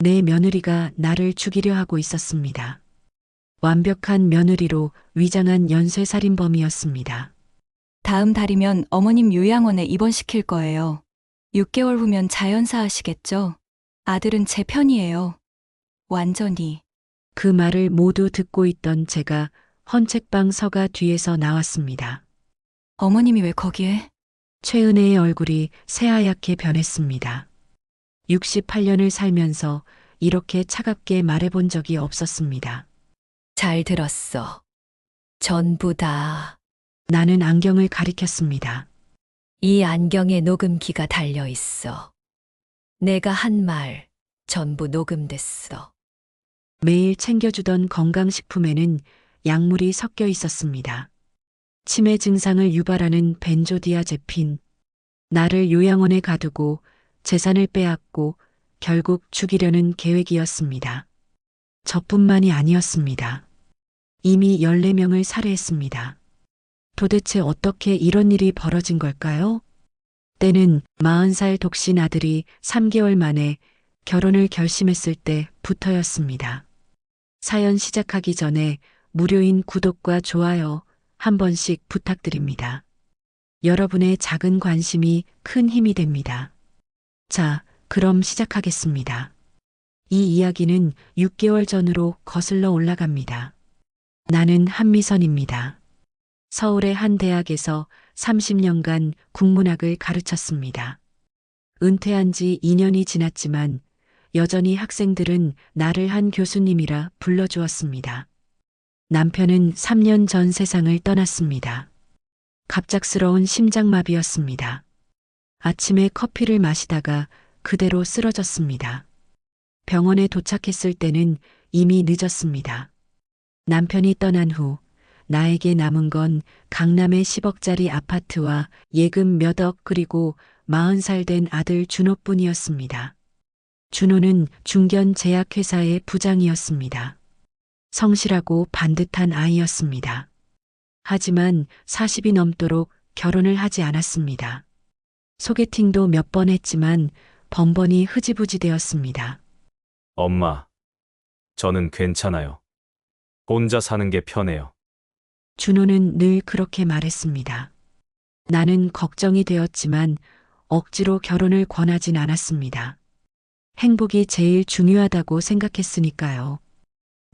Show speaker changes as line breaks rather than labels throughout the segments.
내 며느리가 나를 죽이려 하고 있었습니다. 완벽한 며느리로 위장한 연쇄살인범이었습니다.
다음 달이면 어머님 요양원에 입원시킬 거예요. 6개월 후면 자연사 하시겠죠? 아들은 제 편이에요. 완전히.
그 말을 모두 듣고 있던 제가 헌책방 서가 뒤에서 나왔습니다.
어머님이 왜 거기에?
최은혜의 얼굴이 새하얗게 변했습니다. 68년을 살면서 이렇게 차갑게 말해본 적이 없었습니다.
잘 들었어. 전부 다.
나는 안경을 가리켰습니다.
이 안경에 녹음기가 달려 있어. 내가 한 말 전부 녹음됐어.
매일 챙겨주던 건강식품에는 약물이 섞여 있었습니다. 치매 증상을 유발하는 벤조디아제핀. 나를 요양원에 가두고 재산을 빼앗고 결국 죽이려는 계획이었습니다. 저뿐만이 아니었습니다. 이미 14명을 살해했습니다. 도대체 어떻게 이런 일이 벌어진 걸까요? 때는 40살 독신 아들이 3개월 만에 결혼을 결심했을 때부터였습니다. 사연 시작하기 전에 무료인 구독과 좋아요 한 번씩 부탁드립니다. 여러분의 작은 관심이 큰 힘이 됩니다. 자, 그럼 시작하겠습니다. 이 이야기는 6개월 전으로 거슬러 올라갑니다. 나는 한미선입니다. 서울의 한 대학에서 30년간 국문학을 가르쳤습니다. 은퇴한 지 2년이 지났지만 여전히 학생들은 나를 한 교수님이라 불러주었습니다. 남편은 3년 전 세상을 떠났습니다. 갑작스러운 심장마비였습니다. 아침에 커피를 마시다가 그대로 쓰러졌습니다. 병원에 도착했을 때는 이미 늦었습니다. 남편이 떠난 후 나에게 남은 건 강남의 10억짜리 아파트와 예금 몇 억 그리고 40살 된 아들 준호뿐이었습니다. 준호는 중견 제약회사의 부장이었습니다. 성실하고 반듯한 아이였습니다. 하지만 40이 넘도록 결혼을 하지 않았습니다. 소개팅도 몇 번 했지만 번번이 흐지부지 되었습니다.
엄마, 저는 괜찮아요. 혼자 사는 게 편해요.
준호는 늘 그렇게 말했습니다. 나는 걱정이 되었지만 억지로 결혼을 권하진 않았습니다. 행복이 제일 중요하다고 생각했으니까요.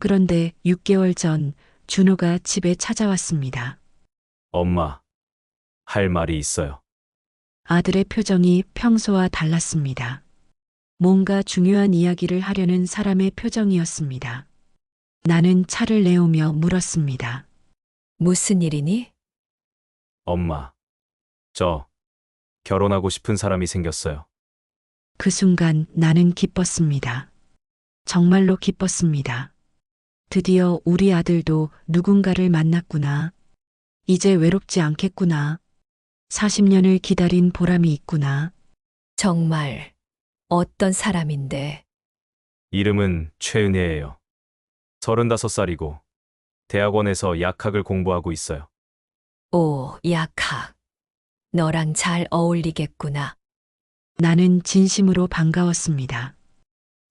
그런데 6개월 전 준호가 집에 찾아왔습니다.
엄마, 할 말이 있어요.
아들의 표정이 평소와 달랐습니다. 뭔가 중요한 이야기를 하려는 사람의 표정이었습니다. 나는 차를 내오며 물었습니다.
무슨 일이니?
엄마, 저 결혼하고 싶은 사람이 생겼어요.
그 순간 나는 기뻤습니다. 정말로 기뻤습니다. 드디어 우리 아들도 누군가를 만났구나. 이제 외롭지 않겠구나. 40년을 기다린 보람이 있구나.
정말 어떤 사람인데?
이름은 최은혜예요. 35살이고 대학원에서 약학을 공부하고 있어요.
오, 약학. 너랑 잘 어울리겠구나.
나는 진심으로 반가웠습니다.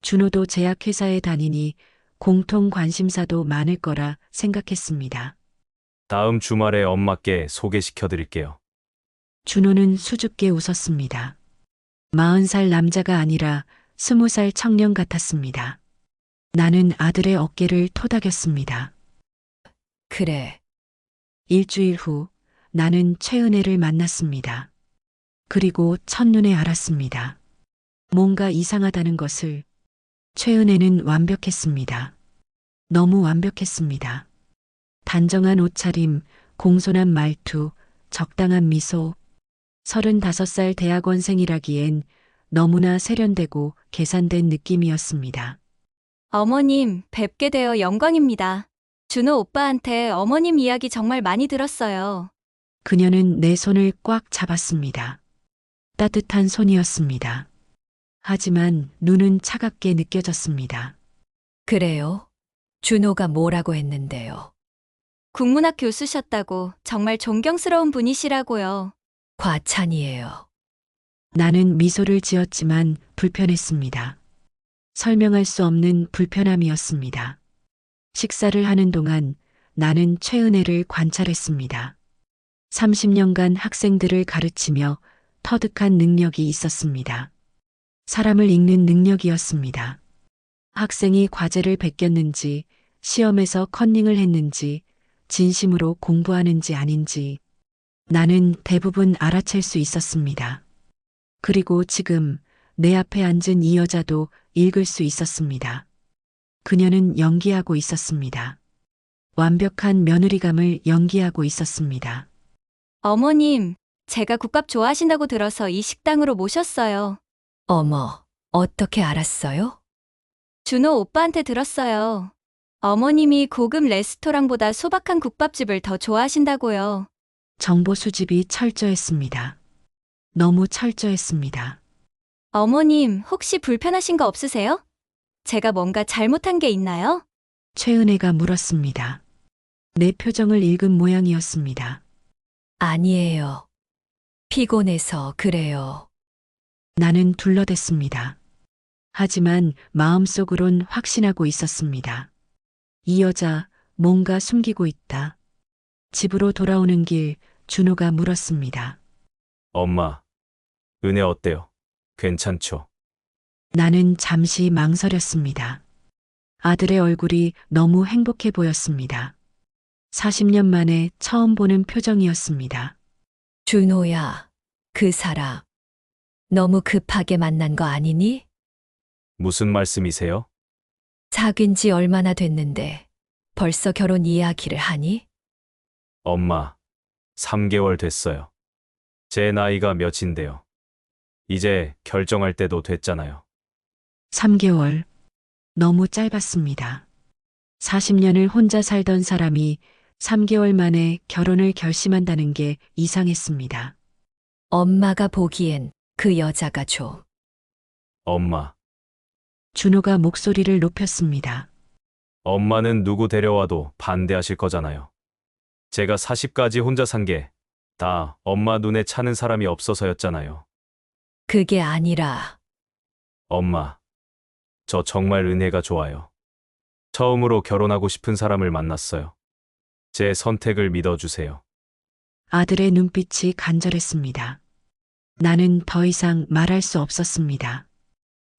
준호도 제약회사에 다니니 공통 관심사도 많을 거라 생각했습니다.
다음 주말에 엄마께 소개시켜 드릴게요.
준호는 수줍게 웃었습니다. 40살 남자가 아니라 20살 청년 같았습니다. 나는 아들의 어깨를 토닥였습니다.
그래.
일주일 후 나는 최은혜를 만났습니다. 그리고 첫눈에 알았습니다. 뭔가 이상하다는 것을. 최은혜는 완벽했습니다. 너무 완벽했습니다. 단정한 옷차림, 공손한 말투, 적당한 미소. 35살 대학원생이라기엔 너무나 세련되고 계산된 느낌이었습니다.
어머님, 뵙게 되어 영광입니다. 준호 오빠한테 어머님 이야기 정말 많이 들었어요.
그녀는 내 손을 꽉 잡았습니다. 따뜻한 손이었습니다. 하지만 눈은 차갑게 느껴졌습니다.
그래요? 준호가 뭐라고 했는데요?
국문학 교수셨다고 정말 존경스러운 분이시라고요.
과찬이에요.
나는 미소를 지었지만 불편했습니다. 설명할 수 없는 불편함이었습니다. 식사를 하는 동안 나는 최은혜를 관찰했습니다. 30년간 학생들을 가르치며 터득한 능력이 있었습니다. 사람을 읽는 능력이었습니다. 학생이 과제를 베꼈는지, 시험에서 컨닝을 했는지, 진심으로 공부하는지 아닌지 나는 대부분 알아챌 수 있었습니다. 그리고 지금 내 앞에 앉은 이 여자도 읽을 수 있었습니다. 그녀는 연기하고 있었습니다. 완벽한 며느리감을 연기하고 있었습니다.
어머님, 제가 국밥 좋아하신다고 들어서 이 식당으로 모셨어요.
어머, 어떻게 알았어요?
준호 오빠한테 들었어요. 어머님이 고급 레스토랑보다 소박한 국밥집을 더 좋아하신다고요.
정보 수집이 철저했습니다. 너무 철저했습니다.
어머님, 혹시 불편하신 거 없으세요? 제가 뭔가 잘못한 게 있나요?
최은혜가 물었습니다. 내 표정을 읽은 모양이었습니다.
아니에요. 피곤해서 그래요.
나는 둘러댔습니다. 하지만 마음속으론 확신하고 있었습니다. 이 여자 뭔가 숨기고 있다. 집으로 돌아오는 길 준호가 물었습니다.
엄마, 은혜 어때요? 괜찮죠?
나는 잠시 망설였습니다. 아들의 얼굴이 너무 행복해 보였습니다. 40년 만에 처음 보는 표정이었습니다.
준호야, 그 사람. 너무 급하게 만난 거 아니니?
무슨 말씀이세요?
사귄 지 얼마나 됐는데 벌써 결혼 이야기를 하니?
엄마, 3개월 됐어요. 제 나이가 몇인데요. 이제 결정할 때도 됐잖아요.
3개월. 너무 짧았습니다. 40년을 혼자 살던 사람이 3개월 만에 결혼을 결심한다는 게 이상했습니다.
엄마가 보기엔 그 여자가 좀.
엄마,
준호가 목소리를 높였습니다.
엄마는 누구 데려와도 반대하실 거잖아요. 제가 40까지 혼자 산 게 다 엄마 눈에 차는 사람이 없어서였잖아요.
그게 아니라
엄마, 저 정말 은혜가 좋아요. 처음으로 결혼하고 싶은 사람을 만났어요. 제 선택을 믿어주세요.
아들의 눈빛이 간절했습니다. 나는 더 이상 말할 수 없었습니다.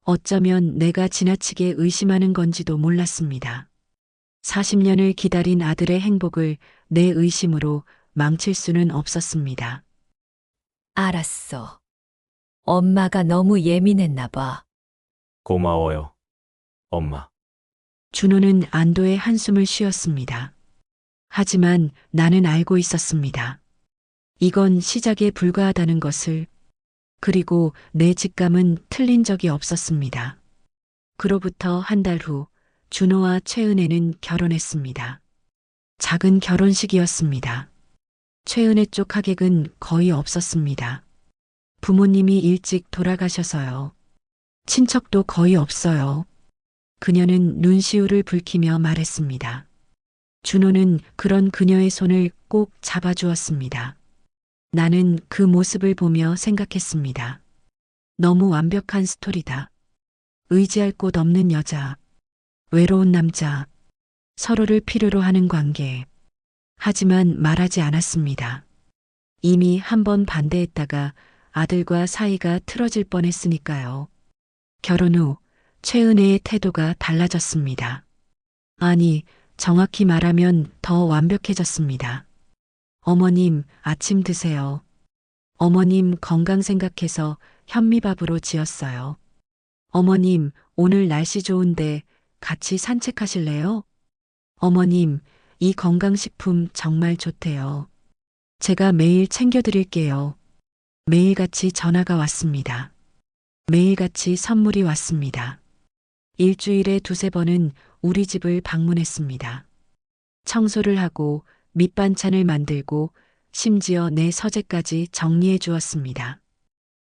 어쩌면 내가 지나치게 의심하는 건지도 몰랐습니다. 40년을 기다린 아들의 행복을 내 의심으로 망칠 수는 없었습니다.
알았어. 엄마가 너무 예민했나 봐.
고마워요, 엄마.
준호는 안도의 한숨을 쉬었습니다. 하지만 나는 알고 있었습니다. 이건 시작에 불과하다는 것을. 그리고 내 직감은 틀린 적이 없었습니다. 그로부터 한 달 후 준호와 최은혜는 결혼했습니다. 작은 결혼식이었습니다. 최은혜 쪽 하객은 거의 없었습니다. 부모님이 일찍 돌아가셔서요. 친척도 거의 없어요. 그녀는 눈시울을 붉히며 말했습니다. 준호는 그런 그녀의 손을 꼭 잡아주었습니다. 나는 그 모습을 보며 생각했습니다. 너무 완벽한 스토리다. 의지할 곳 없는 여자, 외로운 남자, 서로를 필요로 하는 관계. 하지만 말하지 않았습니다. 이미 한 번 반대했다가 아들과 사이가 틀어질 뻔했으니까요. 결혼 후 최은혜의 태도가 달라졌습니다. 아니, 정확히 말하면 더 완벽해졌습니다. 어머님, 아침 드세요. 어머님 건강 생각해서 현미밥으로 지었어요. 어머님, 오늘 날씨 좋은데 같이 산책하실래요? 어머님, 이 건강식품 정말 좋대요. 제가 매일 챙겨드릴게요. 매일같이 전화가 왔습니다. 매일같이 선물이 왔습니다. 일주일에 2~3번은 우리 집을 방문했습니다. 청소를 하고 밑반찬을 만들고 심지어 내 서재까지 정리해 주었습니다.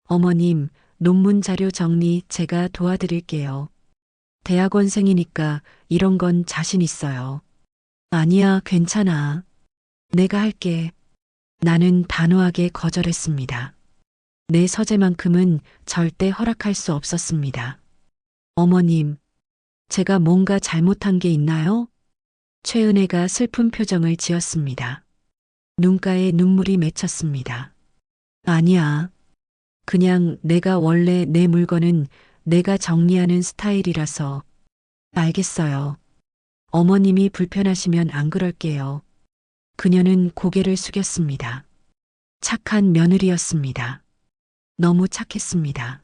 어머님, 논문 자료 정리 제가 도와드릴게요. 대학원생이니까 이런 건 자신 있어요. 아니야, 괜찮아. 내가 할게. 나는 단호하게 거절했습니다. 내 서재만큼은 절대 허락할 수 없었습니다. 어머님, 제가 뭔가 잘못한 게 있나요? 최은혜가 슬픈 표정을 지었습니다. 눈가에 눈물이 맺혔습니다. 아니야. 그냥 내가 원래 내 물건은 내가 정리하는 스타일이라서. 알겠어요. 어머님이 불편하시면 안 그럴게요. 그녀는 고개를 숙였습니다. 착한 며느리였습니다. 너무 착했습니다.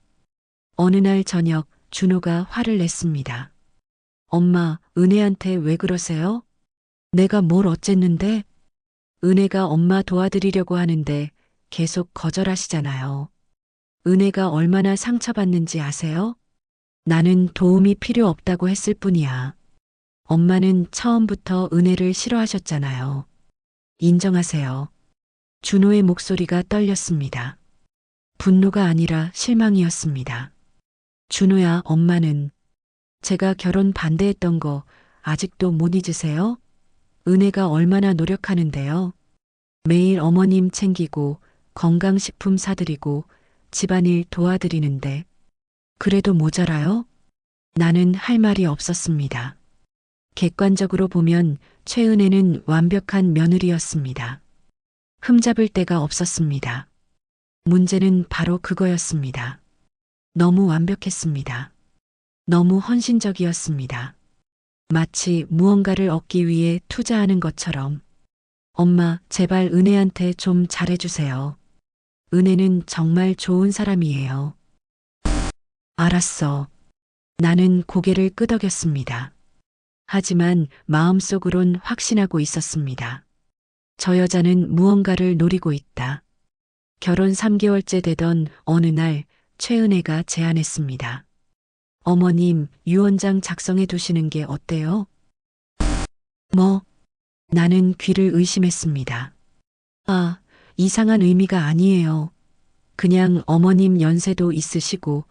어느 날 저녁 준호가 화를 냈습니다. 엄마, 은혜한테 왜 그러세요? 내가 뭘 어쨌는데? 은혜가 엄마 도와드리려고 하는데 계속 거절하시잖아요. 은혜가 얼마나 상처받는지 아세요? 나는 도움이 필요 없다고 했을 뿐이야. 엄마는 처음부터 은혜를 싫어하셨잖아요. 인정하세요. 준호의 목소리가 떨렸습니다. 분노가 아니라 실망이었습니다. 준호야, 엄마는 제가 결혼 반대했던 거 아직도 못 잊으세요? 은혜가 얼마나 노력하는데요. 매일 어머님 챙기고 건강식품 사드리고 집안일 도와드리는데 그래도 모자라요? 나는 할 말이 없었습니다. 객관적으로 보면 최은혜는 완벽한 며느리였습니다. 흠잡을 데가 없었습니다. 문제는 바로 그거였습니다. 너무 완벽했습니다. 너무 헌신적이었습니다. 마치 무언가를 얻기 위해 투자하는 것처럼. 엄마, 제발 은혜한테 좀 잘해주세요. 은혜는 정말 좋은 사람이에요. 알았어. 나는 고개를 끄덕였습니다. 하지만 마음속으론 확신하고 있었습니다. 저 여자는 무언가를 노리고 있다. 결혼 3개월째 되던 어느 날 최은혜가 제안했습니다. 어머님, 유언장 작성해 두시는 게 어때요? 뭐? 나는 귀를 의심했습니다. 아, 이상한 의미가 아니에요. 그냥 어머님 연세도 있으시고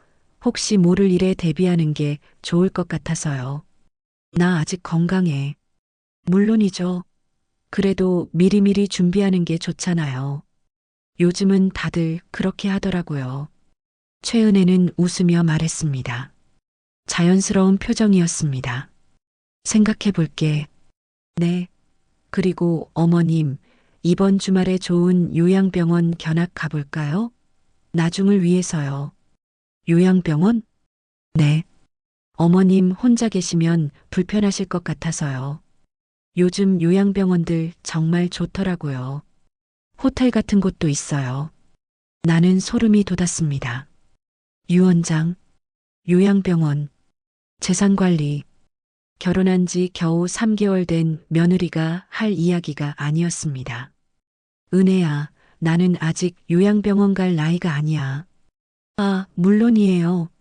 혹시 모를 일에 대비하는 게 좋을 것 같아서요. 나 아직 건강해. 물론이죠. 그래도 미리미리 준비하는 게 좋잖아요. 요즘은 다들 그렇게 하더라고요. 최은혜는 웃으며 말했습니다. 자연스러운 표정이었습니다. 생각해 볼게. 네. 그리고 어머님, 이번 주말에 좋은 요양병원 견학 가볼까요? 나중을 위해서요. 요양병원? 네. 어머님 혼자 계시면 불편하실 것 같아서요. 요즘 요양병원들 정말 좋더라고요. 호텔 같은 곳도 있어요. 나는 소름이 돋았습니다. 유언장, 요양병원, 재산관리. 결혼한 지 겨우 3개월 된 며느리가 할 이야기가 아니었습니다. 은혜야, 나는 아직 요양병원 갈 나이가 아니야. 아, 물론이에요.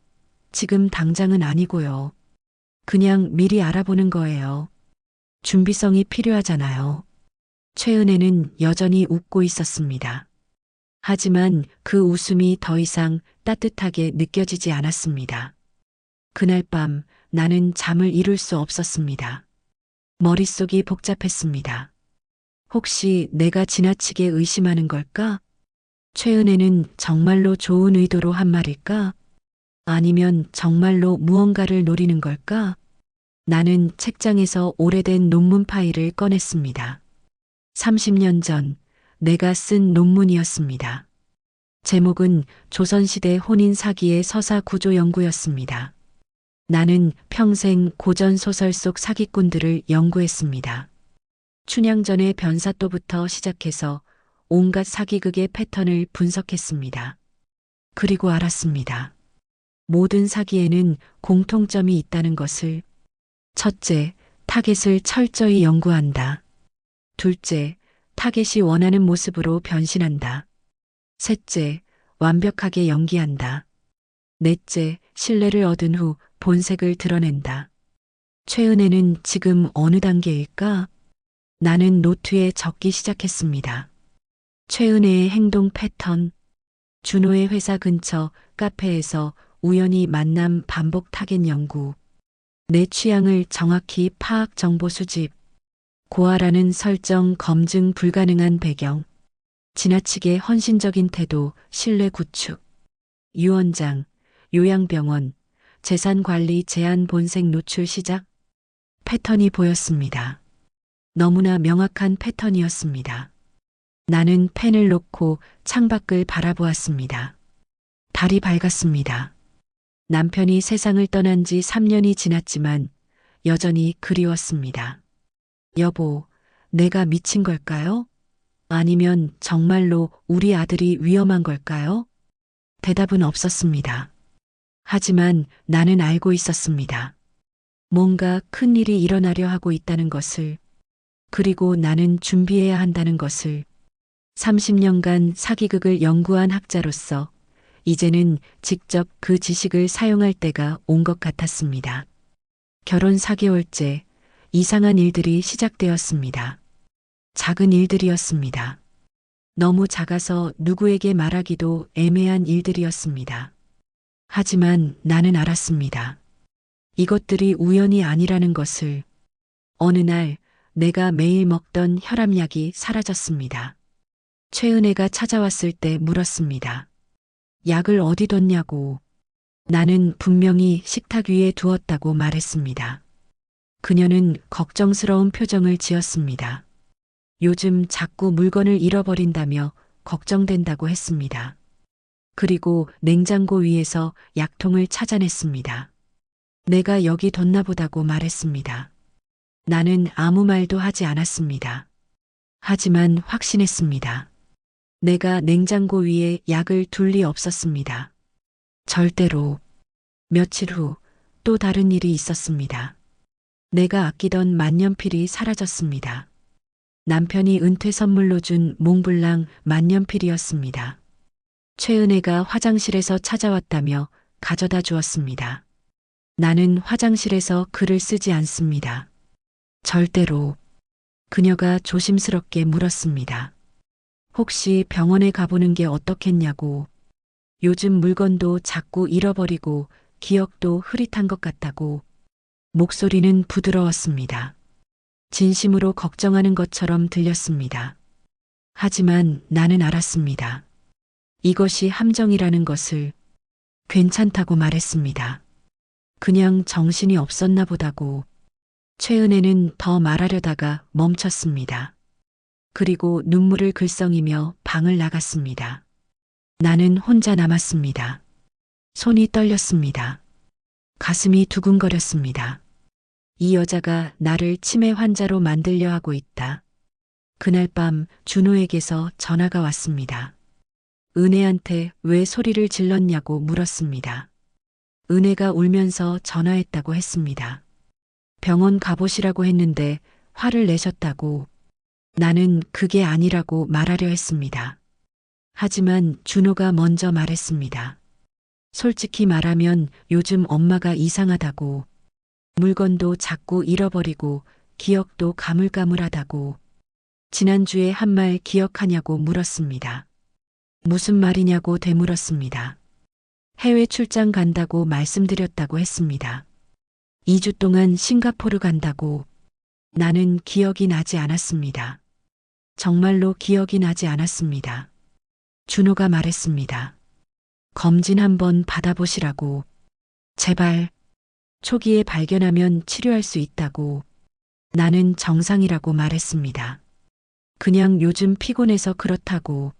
지금 당장은 아니고요. 그냥 미리 알아보는 거예요. 준비성이 필요하잖아요. 최은혜는 여전히 웃고 있었습니다. 하지만 그 웃음이 더 이상 따뜻하게 느껴지지 않았습니다. 그날 밤 나는 잠을 이룰 수 없었습니다. 머릿속이 복잡했습니다. 혹시 내가 지나치게 의심하는 걸까? 최은혜는 정말로 좋은 의도로 한 말일까? 아니면 정말로 무언가를 노리는 걸까? 나는 책장에서 오래된 논문 파일을 꺼냈습니다. 30년 전 내가 쓴 논문이었습니다. 제목은 조선시대 혼인 사기의 서사 구조 연구였습니다. 나는 평생 고전 소설 속 사기꾼들을 연구했습니다. 춘향전의 변사또부터 시작해서 온갖 사기극의 패턴을 분석했습니다. 그리고 알았습니다. 모든 사기에는 공통점이 있다는 것을. 첫째, 타겟을 철저히 연구한다. 둘째, 타겟이 원하는 모습으로 변신한다. 셋째, 완벽하게 연기한다. 넷째, 신뢰를 얻은 후 본색을 드러낸다. 최은혜는 지금 어느 단계일까? 나는 노트에 적기 시작했습니다. 최은혜의 행동 패턴, 준호의 회사 근처 카페에서 우연히 만남 반복 타겟 연구, 내 취향을 정확히 파악 정보 수집, 고아라는 설정 검증 불가능한 배경, 지나치게 헌신적인 태도 신뢰 구축, 유언장, 요양병원, 재산관리 제한 본색 노출 시작. 패턴이 보였습니다. 너무나 명확한 패턴이었습니다. 나는 펜을 놓고 창밖을 바라보았습니다. 달이 밝았습니다. 남편이 세상을 떠난 지 3년이 지났지만 여전히 그리웠습니다. 여보, 내가 미친 걸까요? 아니면 정말로 우리 아들이 위험한 걸까요? 대답은 없었습니다. 하지만 나는 알고 있었습니다. 뭔가 큰 일이 일어나려 하고 있다는 것을, 그리고 나는 준비해야 한다는 것을. 30년간 사기극을 연구한 학자로서 이제는 직접 그 지식을 사용할 때가 온 것 같았습니다. 결혼 4개월째 이상한 일들이 시작되었습니다. 작은 일들이었습니다. 너무 작아서 누구에게 말하기도 애매한 일들이었습니다. 하지만 나는 알았습니다. 이것들이 우연이 아니라는 것을. 어느 날 내가 매일 먹던 혈압약이 사라졌습니다. 최은혜가 찾아왔을 때 물었습니다. 약을 어디 뒀냐고. 나는 분명히 식탁 위에 두었다고 말했습니다. 그녀는 걱정스러운 표정을 지었습니다. 요즘 자꾸 물건을 잃어버린다며 걱정된다고 했습니다. 그리고 냉장고 위에서 약통을 찾아냈습니다. 내가 여기 뒀나 보다고 말했습니다. 나는 아무 말도 하지 않았습니다. 하지만 확신했습니다. 내가 냉장고 위에 약을 둘 리 없었습니다. 절대로. 며칠 후 또 다른 일이 있었습니다. 내가 아끼던 만년필이 사라졌습니다. 남편이 은퇴 선물로 준 몽블랑 만년필이었습니다. 최은혜가 화장실에서 찾아왔다며 가져다 주었습니다. 나는 화장실에서 글을 쓰지 않습니다. 절대로. 그녀가 조심스럽게 물었습니다. 혹시 병원에 가보는 게 어떻겠냐고. 요즘 물건도 자꾸 잃어버리고 기억도 흐릿한 것 같다고. 목소리는 부드러웠습니다. 진심으로 걱정하는 것처럼 들렸습니다. 하지만 나는 알았습니다. 이것이 함정이라는 것을. 괜찮다고 말했습니다. 그냥 정신이 없었나 보다고. 최은혜는 더 말하려다가 멈췄습니다. 그리고 눈물을 글썽이며 방을 나갔습니다. 나는 혼자 남았습니다. 손이 떨렸습니다. 가슴이 두근거렸습니다. 이 여자가 나를 치매 환자로 만들려 하고 있다. 그날 밤 준호에게서 전화가 왔습니다. 은혜한테 왜 소리를 질렀냐고 물었습니다. 은혜가 울면서 전화했다고 했습니다. 병원 가보시라고 했는데 화를 내셨다고. 나는 그게 아니라고 말하려 했습니다. 하지만 준호가 먼저 말했습니다. 솔직히 말하면 요즘 엄마가 이상하다고. 물건도 자꾸 잃어버리고 기억도 가물가물하다고. 지난주에 한 말 기억하냐고 물었습니다. 무슨 말이냐고 되물었습니다. 해외 출장 간다고 말씀드렸다고 했습니다. 2주 동안 싱가포르 간다고. 나는 기억이 나지 않았습니다. 정말로 기억이 나지 않았습니다. 준호가 말했습니다. 검진 한번 받아보시라고. 제발. 초기에 발견하면 치료할 수 있다고. 나는 정상이라고 말했습니다. 그냥 요즘 피곤해서 그렇다고.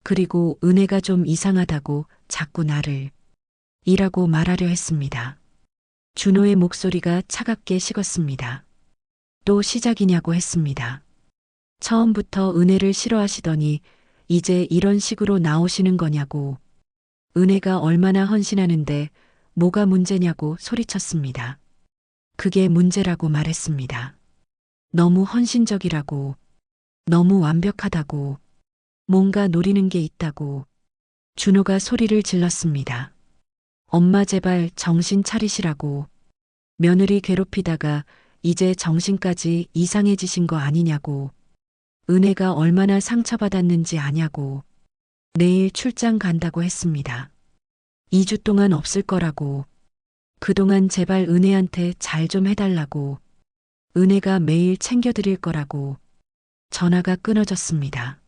그리고 은혜가 좀 이상하다고 자꾸 나를 이라고 말하려 했습니다. 준호의 목소리가 차갑게 식었습니다. 또 시작이냐고 했습니다. 처음부터 은혜를 싫어하시더니 이제 이런 식으로 나오시는 거냐고. 은혜가 얼마나 헌신하는데 뭐가 문제냐고 소리쳤습니다. 그게 문제라고 말했습니다. 너무 헌신적이라고. 너무 완벽하다고. 뭔가 노리는 게 있다고. 준호가 소리를 질렀습니다. 엄마 제발 정신 차리시라고. 며느리 괴롭히다가 이제 정신까지 이상해지신 거 아니냐고. 은혜가 얼마나 상처받았는지 아냐고. 내일 출장 간다고 했습니다. 2주 동안 없을 거라고. 그동안 제발 은혜한테 잘 좀 해달라고. 은혜가 매일 챙겨드릴 거라고. 전화가 끊어졌습니다.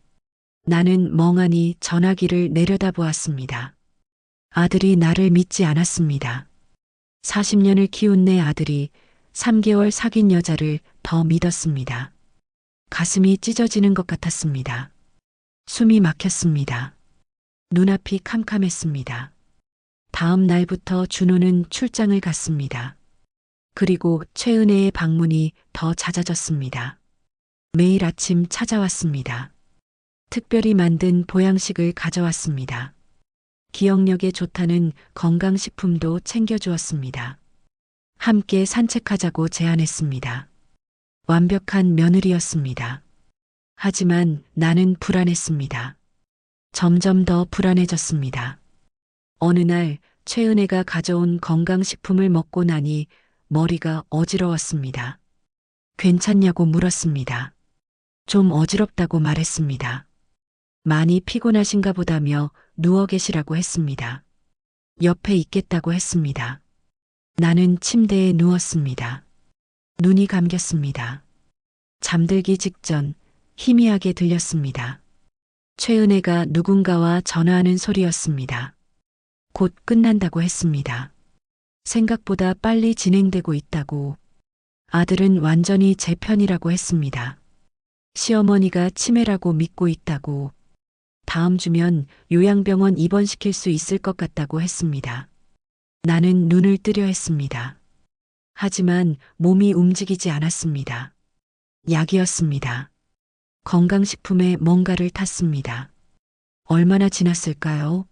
나는 멍하니 전화기를 내려다보았습니다. 아들이 나를 믿지 않았습니다. 40년을 키운 내 아들이 3개월 사귄 여자를 더 믿었습니다. 가슴이 찢어지는 것 같았습니다. 숨이 막혔습니다. 눈앞이 캄캄했습니다. 다음 날부터 준호는 출장을 갔습니다. 그리고 최은혜의 방문이 더 잦아졌습니다. 매일 아침 찾아왔습니다. 특별히 만든 보양식을 가져왔습니다. 기억력에 좋다는 건강식품도 챙겨주었습니다. 함께 산책하자고 제안했습니다. 완벽한 며느리였습니다. 하지만 나는 불안했습니다. 점점 더 불안해졌습니다. 어느 날 최은혜가 가져온 건강식품을 먹고 나니 머리가 어지러웠습니다. 괜찮냐고 물었습니다. 좀 어지럽다고 말했습니다. 많이 피곤하신가 보다며 누워 계시라고 했습니다. 옆에 있겠다고 했습니다. 나는 침대에 누웠습니다. 눈이 감겼습니다. 잠들기 직전 희미하게 들렸습니다. 최은혜가 누군가와 전화하는 소리였습니다. 곧 끝난다고 했습니다. 생각보다 빨리 진행되고 있다고. 아들은 완전히 제 편이라고 했습니다. 시어머니가 치매라고 믿고 있다고. 다음 주면 요양병원 입원시킬 수 있을 것 같다고 했습니다. 나는 눈을 뜨려 했습니다. 하지만 몸이 움직이지 않았습니다. 약이었습니다. 건강식품에 뭔가를 탔습니다. 얼마나 지났을까요?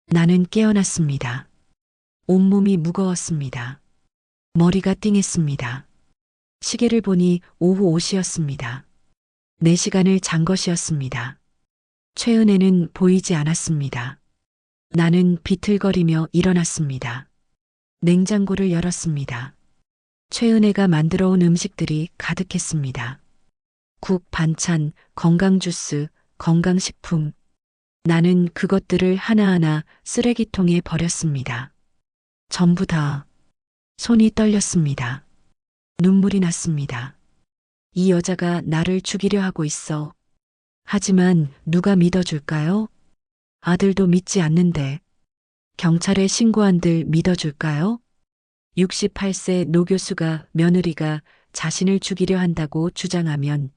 나는 깨어났습니다. 온몸이 무거웠습니다. 머리가 띵했습니다. 시계를 보니 오후 5시였습니다. 4시간을 잔 것이었습니다. 최은혜는 보이지 않았습니다. 나는 비틀거리며 일어났습니다. 냉장고를 열었습니다. 최은혜가 만들어 온 음식들이 가득했습니다. 국, 반찬, 건강주스, 건강식품. 나는 그것들을 하나하나 쓰레기통에 버렸습니다. 전부 다. 손이 떨렸습니다. 눈물이 났습니다. 이 여자가 나를 죽이려 하고 있어. 하지만 누가 믿어줄까요? 아들도 믿지 않는데. 경찰에 신고한들 믿어줄까요? 68세 노 교수가 며느리가 자신을 죽이려 한다고 주장하면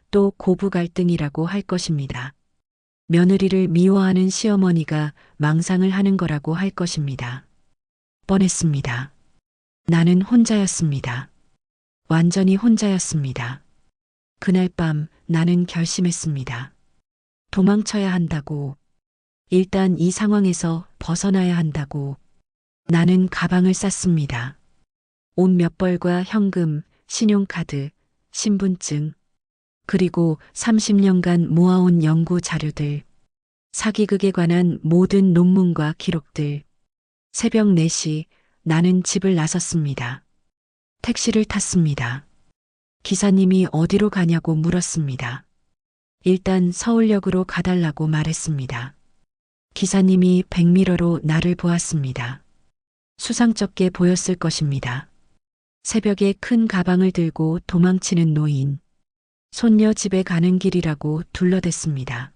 또 고부 갈등이라고 할 것입니다. 며느리를 미워하는 시어머니가 망상을 하는 거라고 할 것입니다. 뻔했습니다. 나는 혼자였습니다. 완전히 혼자였습니다. 그날 밤 나는 결심했습니다. 도망쳐야 한다고. 일단 이 상황에서 벗어나야 한다고. 나는 가방을 쌌습니다. 옷 몇 벌과 현금, 신용카드, 신분증, 그리고 30년간 모아온 연구 자료들, 사기극에 관한 모든 논문과 기록들. 새벽 4시 나는 집을 나섰습니다. 택시를 탔습니다. 기사님이 어디로 가냐고 물었습니다. 일단 서울역으로 가달라고 말했습니다. 기사님이 백미러로 나를 보았습니다. 수상쩍게 보였을 것입니다. 새벽에 큰 가방을 들고 도망치는 노인. 손녀 집에 가는 길이라고 둘러댔습니다.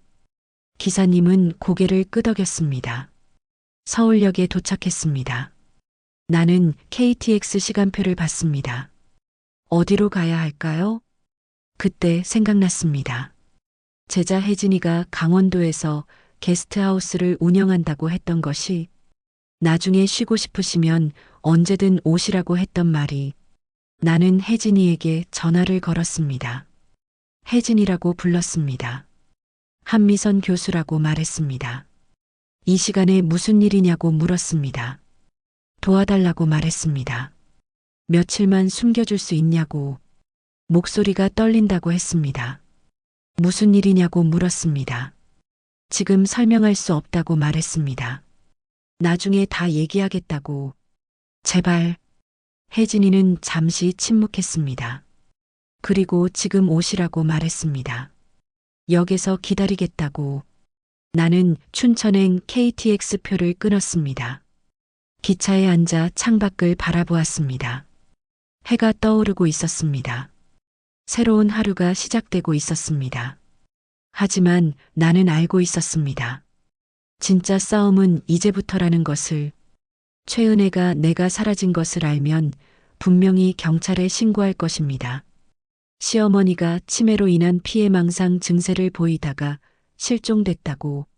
기사님은 고개를 끄덕였습니다. 서울역에 도착했습니다. 나는 KTX 시간표를 봤습니다. 어디로 가야 할까요? 그때 생각났습니다. 제자 혜진이가 강원도에서 게스트하우스를 운영한다고 했던 것이, 나중에 쉬고 싶으시면 언제든 오시라고 했던 말이. 나는 혜진이에게 전화를 걸었습니다. 혜진이라고 불렀습니다. 한미선 교수라고 말했습니다. 이 시간에 무슨 일이냐고 물었습니다. 도와달라고 말했습니다. 며칠만 숨겨줄 수 있냐고. 목소리가 떨린다고 했습니다. 무슨 일이냐고 물었습니다. 지금 설명할 수 없다고 말했습니다. 나중에 다 얘기하겠다고. 제발. 혜진이는 잠시 침묵했습니다. 그리고 지금 오시라고 말했습니다. 역에서 기다리겠다고. 나는 춘천행 KTX 표를 끊었습니다. 기차에 앉아 창밖을 바라보았습니다. 해가 떠오르고 있었습니다. 새로운 하루가 시작되고 있었습니다. 하지만 나는 알고 있었습니다. 진짜 싸움은 이제부터라는 것을. 최은혜가 내가 사라진 것을 알면 분명히 경찰에 신고할 것입니다. 시어머니가 치매로 인한 피해망상 증세를 보이다가 실종됐다고.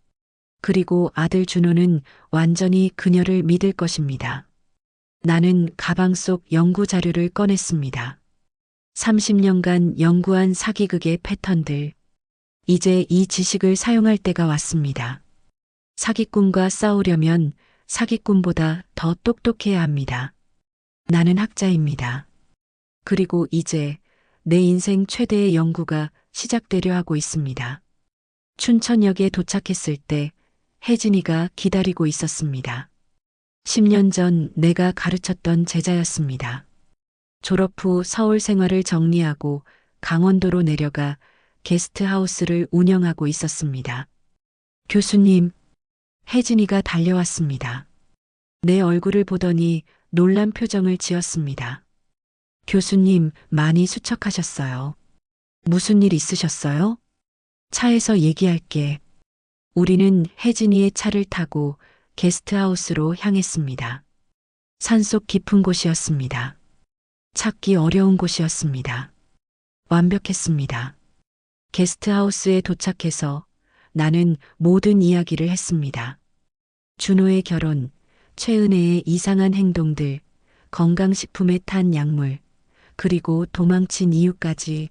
그리고 아들 준호는 완전히 그녀를 믿을 것입니다. 나는 가방 속 연구 자료를 꺼냈습니다. 30년간 연구한 사기극의 패턴들. 이제 이 지식을 사용할 때가 왔습니다. 사기꾼과 싸우려면 사기꾼보다 더 똑똑해야 합니다. 나는 학자입니다. 그리고 이제 내 인생 최대의 연구가 시작되려 하고 있습니다. 춘천역에 도착했을 때 혜진이가 기다리고 있었습니다. 10년 전 내가 가르쳤던 제자였습니다. 졸업 후 서울 생활을 정리하고 강원도로 내려가 게스트하우스를 운영하고 있었습니다. 교수님, 혜진이가 달려왔습니다. 내 얼굴을 보더니 놀란 표정을 지었습니다. 교수님, 많이 수척하셨어요. 무슨 일 있으셨어요? 차에서 얘기할게. 우리는 혜진이의 차를 타고 게스트하우스로 향했습니다. 산속 깊은 곳이었습니다. 찾기 어려운 곳이었습니다. 완벽했습니다. 게스트하우스에 도착해서 나는 모든 이야기를 했습니다. 준호의 결혼, 최은혜의 이상한 행동들, 건강식품에 탄 약물, 그리고 도망친 이유까지.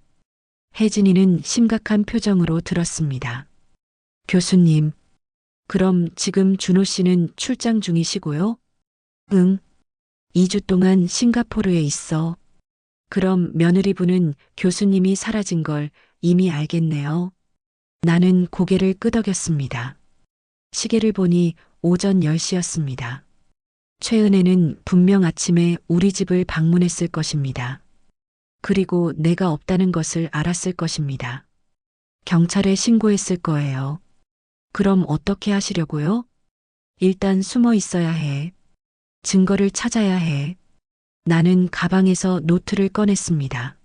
혜진이는 심각한 표정으로 들었습니다. 교수님, 그럼 지금 준호 씨는 출장 중이시고요? 응. 2주 동안 싱가포르에 있어. 그럼 며느리분은 교수님이 사라진 걸 이미 알겠네요. 나는 고개를 끄덕였습니다. 시계를 보니 오전 10시였습니다. 최은혜는 분명 아침에 우리 집을 방문했을 것입니다. 그리고 내가 없다는 것을 알았을 것입니다. 경찰에 신고했을 거예요. 그럼 어떻게 하시려고요? 일단 숨어 있어야 해. 증거를 찾아야 해. 나는 가방에서 노트를 꺼냈습니다.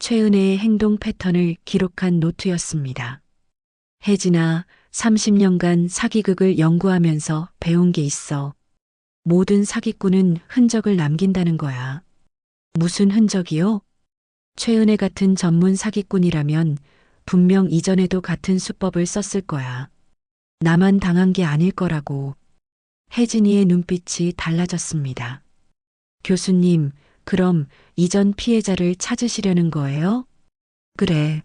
최은혜의 행동 패턴을 기록한 노트였습니다. 혜진아, 30년간 사기극을 연구하면서 배운 게 있어. 모든 사기꾼은 흔적을 남긴다는 거야. 무슨 흔적이요? 최은혜 같은 전문 사기꾼이라면 분명 이전에도 같은 수법을 썼을 거야. 나만 당한 게 아닐 거라고. 혜진이의 눈빛이 달라졌습니다. 교수님, 그럼 이전 피해자를 찾으시려는 거예요? 그래.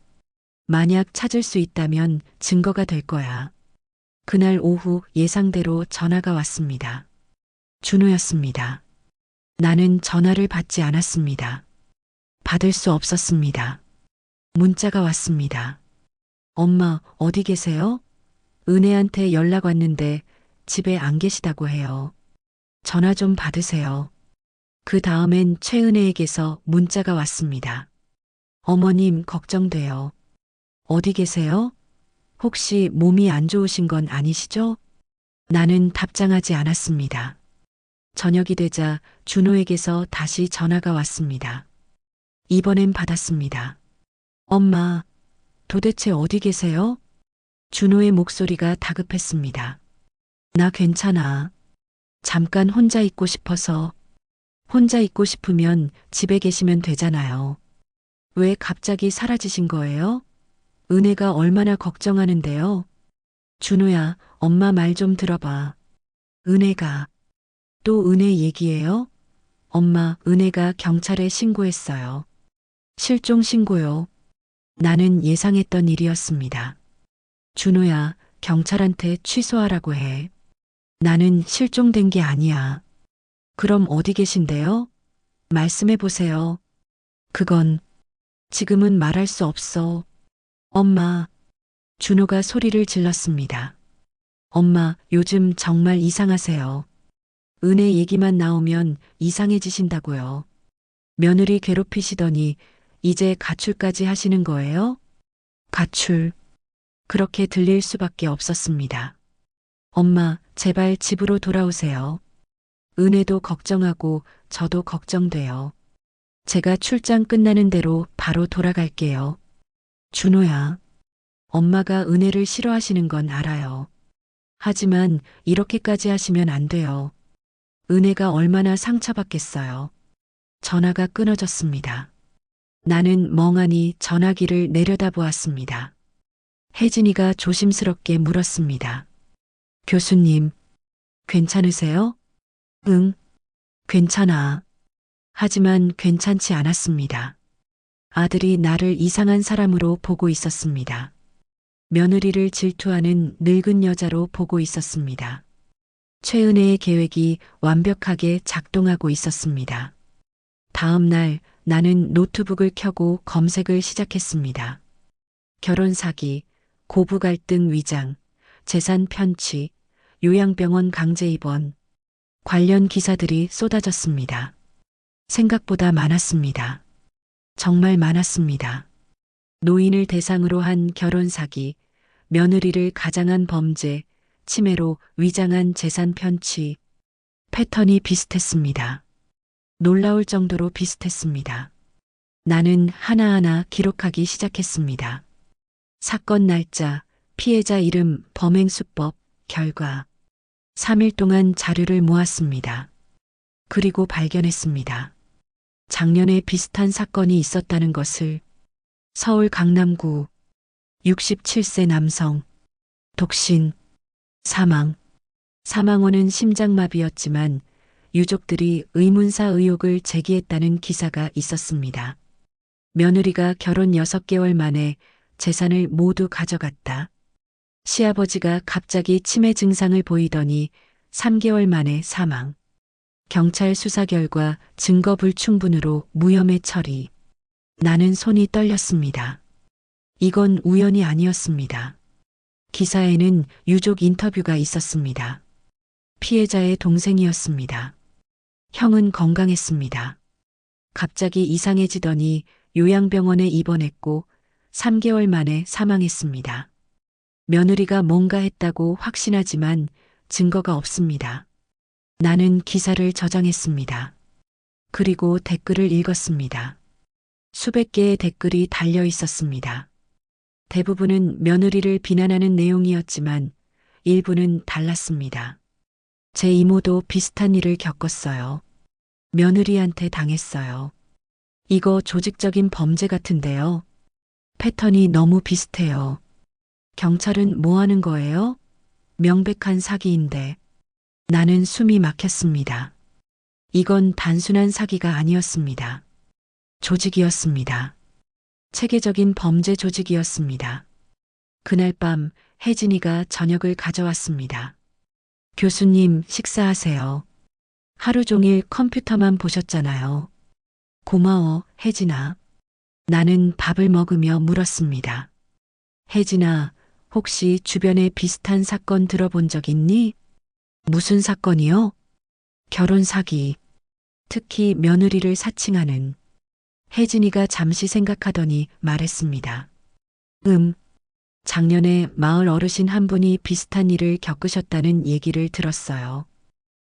만약 찾을 수 있다면 증거가 될 거야. 그날 오후 예상대로 전화가 왔습니다. 준호였습니다. 나는 전화를 받지 않았습니다. 받을 수 없었습니다. 문자가 왔습니다. 엄마, 어디 계세요? 은혜한테 연락 왔는데 집에 안 계시다고 해요. 전화 좀 받으세요. 그 다음엔 최은혜에게서 문자가 왔습니다. 어머님, 걱정돼요. 어디 계세요? 혹시 몸이 안 좋으신 건 아니시죠? 나는 답장하지 않았습니다. 저녁이 되자 준호에게서 다시 전화가 왔습니다. 이번엔 받았습니다. 엄마, 도대체 어디 계세요? 준호의 목소리가 다급했습니다. 나 괜찮아. 잠깐 혼자 있고 싶어서. 혼자 있고 싶으면 집에 계시면 되잖아요. 왜 갑자기 사라지신 거예요? 은혜가 얼마나 걱정하는데요. 준호야, 엄마 말 좀 들어봐. 은혜가. 또 은혜 얘기예요? 엄마, 은혜가 경찰에 신고했어요. 실종 신고요. 나는 예상했던 일이었습니다. 준호야, 경찰한테 취소하라고 해. 나는 실종된 게 아니야. 그럼 어디 계신데요? 말씀해 보세요. 그건 지금은 말할 수 없어. 엄마. 준호가 소리를 질렀습니다. 엄마, 요즘 정말 이상하세요. 은혜 얘기만 나오면 이상해지신다고요. 며느리 괴롭히시더니 이제 가출까지 하시는 거예요? 가출. 그렇게 들릴 수밖에 없었습니다. 엄마, 제발 집으로 돌아오세요. 은혜도 걱정하고 저도 걱정돼요. 제가 출장 끝나는 대로 바로 돌아갈게요. 준호야, 엄마가 은혜를 싫어하시는 건 알아요. 하지만 이렇게까지 하시면 안 돼요. 은혜가 얼마나 상처받겠어요. 전화가 끊어졌습니다. 나는 멍하니 전화기를 내려다보았습니다. 혜진이가 조심스럽게 물었습니다. 교수님, 괜찮으세요? 응, 괜찮아. 하지만 괜찮지 않았습니다. 아들이 나를 이상한 사람으로 보고 있었습니다. 며느리를 질투하는 늙은 여자로 보고 있었습니다. 최은혜의 계획이 완벽하게 작동하고 있었습니다. 다음 날 나는 노트북을 켜고 검색을 시작했습니다. 결혼 사기, 고부 갈등 위장, 재산 편취, 요양병원 강제 입원, 관련 기사들이 쏟아졌습니다. 생각보다 많았습니다. 정말 많았습니다. 노인을 대상으로 한 결혼 사기, 며느리를 가장한 범죄, 치매로 위장한 재산 편취, 패턴이 비슷했습니다. 놀라울 정도로 비슷했습니다. 나는 하나하나 기록하기 시작했습니다. 사건 날짜, 피해자 이름, 범행 수법, 결과. 3일 동안 자료를 모았습니다. 그리고 발견했습니다. 작년에 비슷한 사건이 있었다는 것을. 서울 강남구 67세 남성 독신 사망. 사망원은 심장마비였지만 유족들이 의문사 의혹을 제기했다는 기사가 있었습니다. 며느리가 결혼 6개월 만에 재산을 모두 가져갔다. 시아버지가 갑자기 치매 증상을 보이더니 3개월 만에 사망. 경찰 수사 결과 증거 불충분으로 무혐의 처리. 나는 손이 떨렸습니다. 이건 우연이 아니었습니다. 기사에는 유족 인터뷰가 있었습니다. 피해자의 동생이었습니다. 형은 건강했습니다. 갑자기 이상해지더니 요양병원에 입원했고 3개월 만에 사망했습니다. 며느리가 뭔가 했다고 확신하지만 증거가 없습니다. 나는 기사를 저장했습니다. 그리고 댓글을 읽었습니다. 수백 개의 댓글이 달려 있었습니다. 대부분은 며느리를 비난하는 내용이었지만 일부는 달랐습니다. 제 이모도 비슷한 일을 겪었어요. 며느리한테 당했어요. 이거 조직적인 범죄 같은데요. 패턴이 너무 비슷해요. 경찰은 뭐 하는 거예요? 명백한 사기인데. 나는 숨이 막혔습니다. 이건 단순한 사기가 아니었습니다. 조직이었습니다. 체계적인 범죄 조직이었습니다. 그날 밤 혜진이가 저녁을 가져왔습니다. 교수님, 식사하세요. 하루 종일 컴퓨터만 보셨잖아요. 고마워, 혜진아. 나는 밥을 먹으며 물었습니다. 혜진아, 혹시 주변에 비슷한 사건 들어본 적 있니? 무슨 사건이요? 결혼 사기. 특히 며느리를 사칭하는. 혜진이가 잠시 생각하더니 말했습니다. 작년에 마을 어르신 한 분이 비슷한 일을 겪으셨다는 얘기를 들었어요.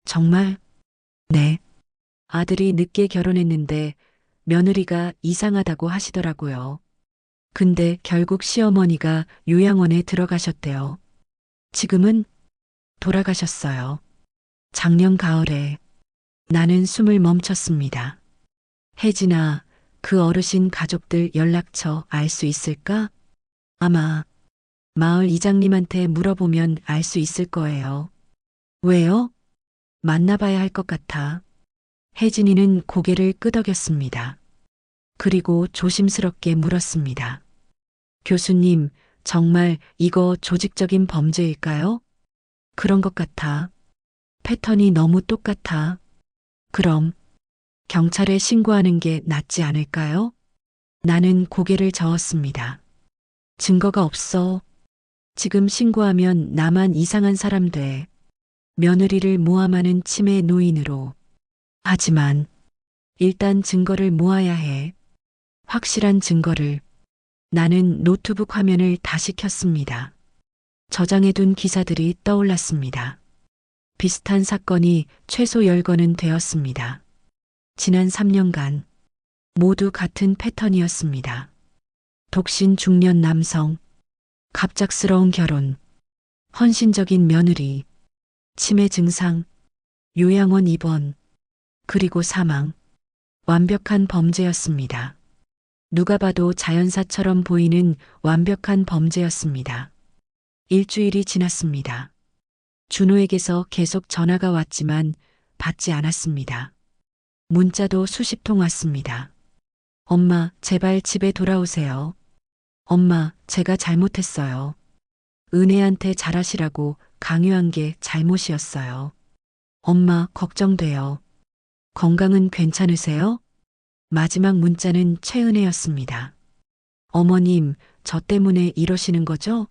정말? 네. 아들이 늦게 결혼했는데 며느리가 이상하다고 하시더라고요. 근데 결국 시어머니가 요양원에 들어가셨대요. 지금은 돌아가셨어요. 작년 가을에. 나는 숨을 멈췄습니다. 혜진아, 그 어르신 가족들 연락처 알 수 있을까? 아마 마을 이장님한테 물어보면 알 수 있을 거예요. 왜요? 만나봐야 할 것 같아. 혜진이는 고개를 끄덕였습니다. 그리고 조심스럽게 물었습니다. 교수님, 정말 이거 조직적인 범죄일까요? 그런 것 같아. 패턴이 너무 똑같아. 그럼 경찰에 신고하는 게 낫지 않을까요? 나는 고개를 저었습니다. 증거가 없어. 지금 신고하면 나만 이상한 사람 돼. 며느리를 모함하는 치매 노인으로. 하지만 일단 증거를 모아야 해. 확실한 증거를. 나는 노트북 화면을 다시 켰습니다. 저장해둔 기사들이 떠올랐습니다. 비슷한 사건이 최소 10건은 되었습니다. 지난 3년간 모두 같은 패턴이었습니다. 독신 중년 남성, 갑작스러운 결혼, 헌신적인 며느리, 치매 증상, 요양원 입원, 그리고 사망. 완벽한 범죄였습니다. 누가 봐도 자연사처럼 보이는 완벽한 범죄였습니다. 일주일이 지났습니다. 준호에게서 계속 전화가 왔지만 받지 않았습니다. 문자도 수십 통 왔습니다. 엄마, 제발 집에 돌아오세요. 엄마, 제가 잘못했어요. 은혜한테 잘하시라고 강요한 게 잘못이었어요. 엄마, 걱정돼요. 건강은 괜찮으세요? 마지막 문자는 최은혜였습니다. 어머님, 저 때문에 이러시는 거죠?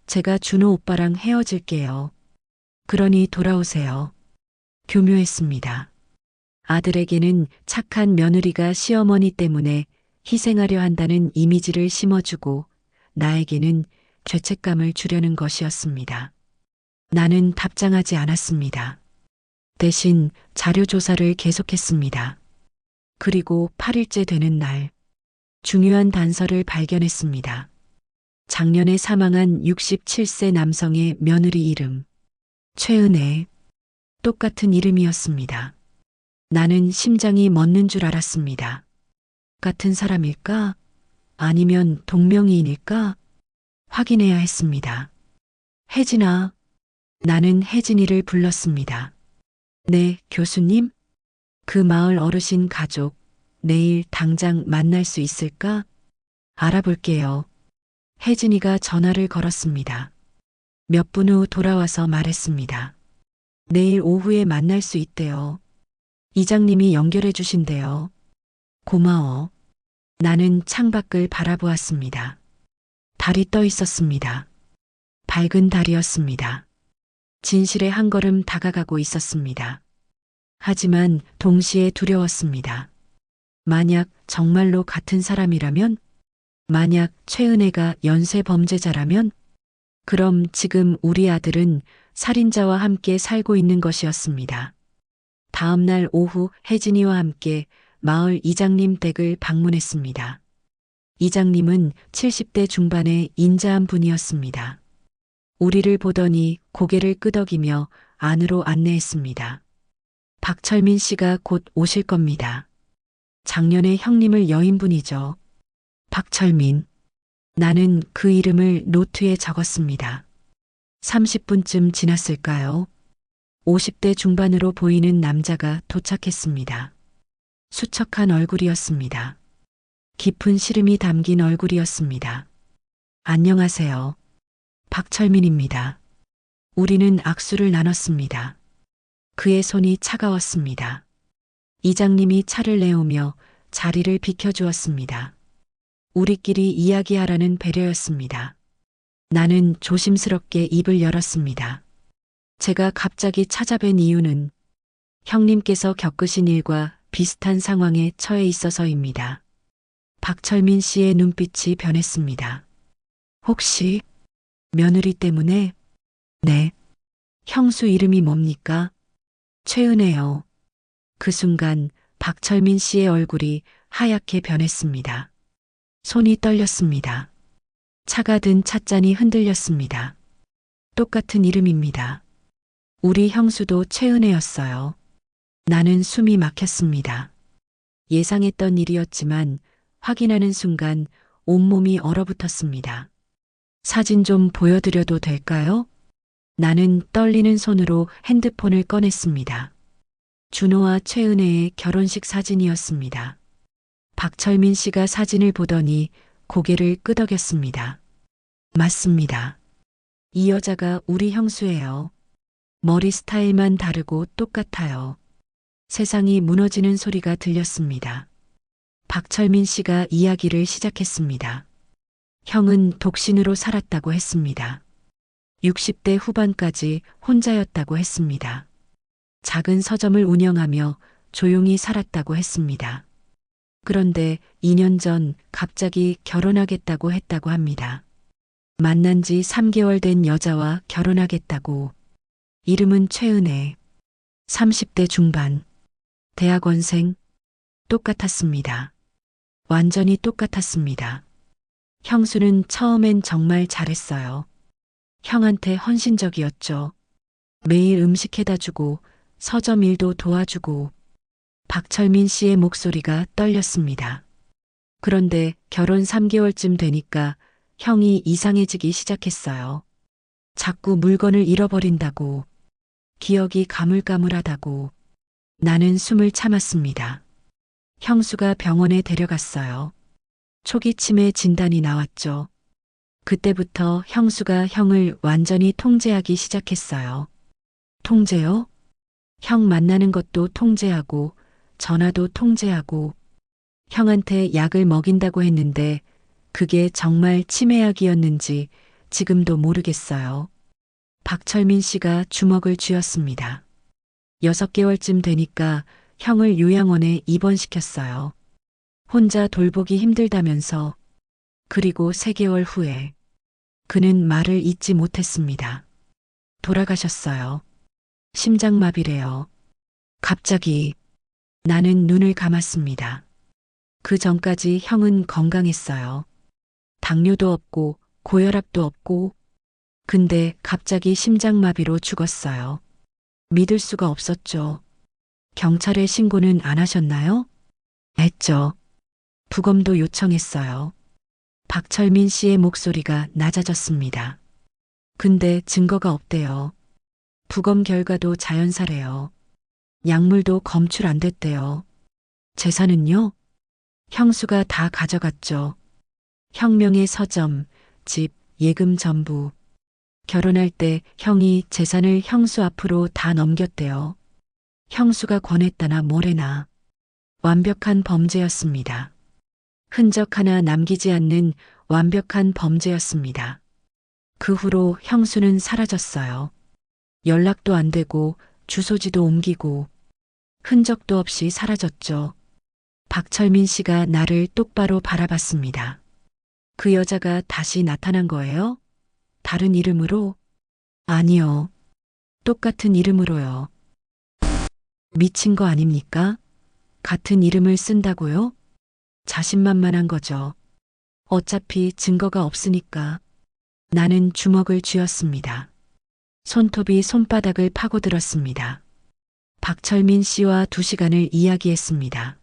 제가 준호 오빠랑 헤어질게요. 그러니 돌아오세요. 교묘했습니다. 아들에게는 착한 며느리가 시어머니 때문에 희생하려 한다는 이미지를 심어주고 나에게는 죄책감을 주려는 것이었습니다. 나는 답장하지 않았습니다. 대신 자료 조사를 계속했습니다. 그리고 8일째 되는 날, 중요한 단서를 발견했습니다. 작년에 사망한 67세 남성의 며느리 이름, 최은혜. 똑같은 이름이었습니다. 나는 심장이 멎는 줄 알았습니다. 같은 사람일까? 아니면 동명이인일까? 확인해야 했습니다. 혜진아. 나는 혜진이를 불렀습니다. 네, 교수님? 그 마을 어르신 가족, 내일 당장 만날 수 있을까? 알아볼게요. 혜진이가 전화를 걸었습니다. 몇 분 후 돌아와서 말했습니다. 내일 오후에 만날 수 있대요. 이장님이 연결해 주신대요. 고마워. 나는 창밖을 바라보았습니다. 달이 떠 있었습니다. 밝은 달이었습니다. 진실의 한 걸음 다가가고 있었습니다. 하지만 동시에 두려웠습니다. 만약 정말로 같은 사람이라면? 만약 최은혜가 연쇄 범죄자라면? 그럼 지금 우리 아들은 살인자와 함께 살고 있는 것이었습니다. 다음 날 오후 혜진이와 함께 마을 이장님 댁을 방문했습니다. 이장님은 70대 중반의 인자한 분이었습니다. 우리를 보더니 고개를 끄덕이며 안으로 안내했습니다. 박철민 씨가 곧 오실 겁니다. 작년에 형님을 여인분이죠. 박철민. 나는 그 이름을 노트에 적었습니다. 30분쯤 지났을까요? 50대 중반으로 보이는 남자가 도착했습니다. 수척한 얼굴이었습니다. 깊은 시름이 담긴 얼굴이었습니다. 안녕하세요. 박철민입니다. 우리는 악수를 나눴습니다. 그의 손이 차가웠습니다. 이장님이 차를 내오며 자리를 비켜주었습니다. 우리끼리 이야기하라는 배려였습니다. 나는 조심스럽게 입을 열었습니다. 제가 갑자기 찾아뵌 이유는 형님께서 겪으신 일과 비슷한 상황에 처해 있어서입니다. 박철민 씨의 눈빛이 변했습니다. 혹시 며느리 때문에? 네. 형수 이름이 뭡니까? 최은혜요. 그 순간 박철민 씨의 얼굴이 하얗게 변했습니다. 손이 떨렸습니다. 차가 든 찻잔이 흔들렸습니다. 똑같은 이름입니다. 우리 형수도 최은혜였어요. 나는 숨이 막혔습니다. 예상했던 일이었지만 확인하는 순간 온몸이 얼어붙었습니다. 사진 좀 보여드려도 될까요? 나는 떨리는 손으로 핸드폰을 꺼냈습니다. 준호와 최은혜의 결혼식 사진이었습니다. 박철민 씨가 사진을 보더니 고개를 끄덕였습니다. 맞습니다. 이 여자가 우리 형수예요. 머리 스타일만 다르고 똑같아요. 세상이 무너지는 소리가 들렸습니다. 박철민 씨가 이야기를 시작했습니다. 형은 독신으로 살았다고 했습니다. 60대 후반까지 혼자였다고 했습니다. 작은 서점을 운영하며 조용히 살았다고 했습니다. 그런데 2년 전 갑자기 결혼하겠다고 했다고 합니다. 만난 지 3개월 된 여자와 결혼하겠다고. 이름은 최은혜. 30대 중반. 대학원생. 똑같았습니다. 완전히 똑같았습니다. 형수는 처음엔 정말 잘했어요. 형한테 헌신적이었죠. 매일 음식 해다 주고 서점 일도 도와주고 박철민 씨의 목소리가 떨렸습니다. 그런데 결혼 3개월쯤 되니까 형이 이상해지기 시작했어요. 자꾸 물건을 잃어버린다고, 기억이 가물가물하다고. 나는 숨을 참았습니다. 형수가 병원에 데려갔어요. 초기 치매 진단이 나왔죠. 그때부터 형수가 형을 완전히 통제하기 시작했어요. 통제요? 형 만나는 것도 통제하고, 전화도 통제하고, 형한테 약을 먹인다고 했는데 그게 정말 치매약이었는지 지금도 모르겠어요. 박철민 씨가 주먹을 쥐었습니다. 6개월쯤 되니까 형을 요양원에 입원시켰어요. 혼자 돌보기 힘들다면서. 그리고 3개월 후에 그는 말을 잇지 못했습니다. 돌아가셨어요. 심장마비래요. 갑자기 나는 눈을 감았습니다. 그 전까지 형은 건강했어요. 당뇨도 없고 고혈압도 없고. 근데 갑자기 심장마비로 죽었어요. 믿을 수가 없었죠. 경찰에 신고는 안 하셨나요? 했죠. 부검도 요청했어요. 박철민 씨의 목소리가 낮아졌습니다. 근데 증거가 없대요. 부검 결과도 자연사래요. 약물도 검출 안 됐대요. 재산은요? 형수가 다 가져갔죠. 혁명의 서점, 집, 예금 전부. 결혼할 때 형이 재산을 형수 앞으로 다 넘겼대요. 형수가 권했다나 뭐래나. 완벽한 범죄였습니다. 흔적 하나 남기지 않는 완벽한 범죄였습니다. 그 후로 형수는 사라졌어요. 연락도 안 되고 주소지도 옮기고 흔적도 없이 사라졌죠. 박철민 씨가 나를 똑바로 바라봤습니다. 그 여자가 다시 나타난 거예요? 다른 이름으로? 아니요. 똑같은 이름으로요. 미친 거 아닙니까? 같은 이름을 쓴다고요? 자신만만한 거죠. 어차피 증거가 없으니까. 나는 주먹을 쥐었습니다. 손톱이 손바닥을 파고들었습니다. 박철민 씨와 2시간을 이야기했습니다.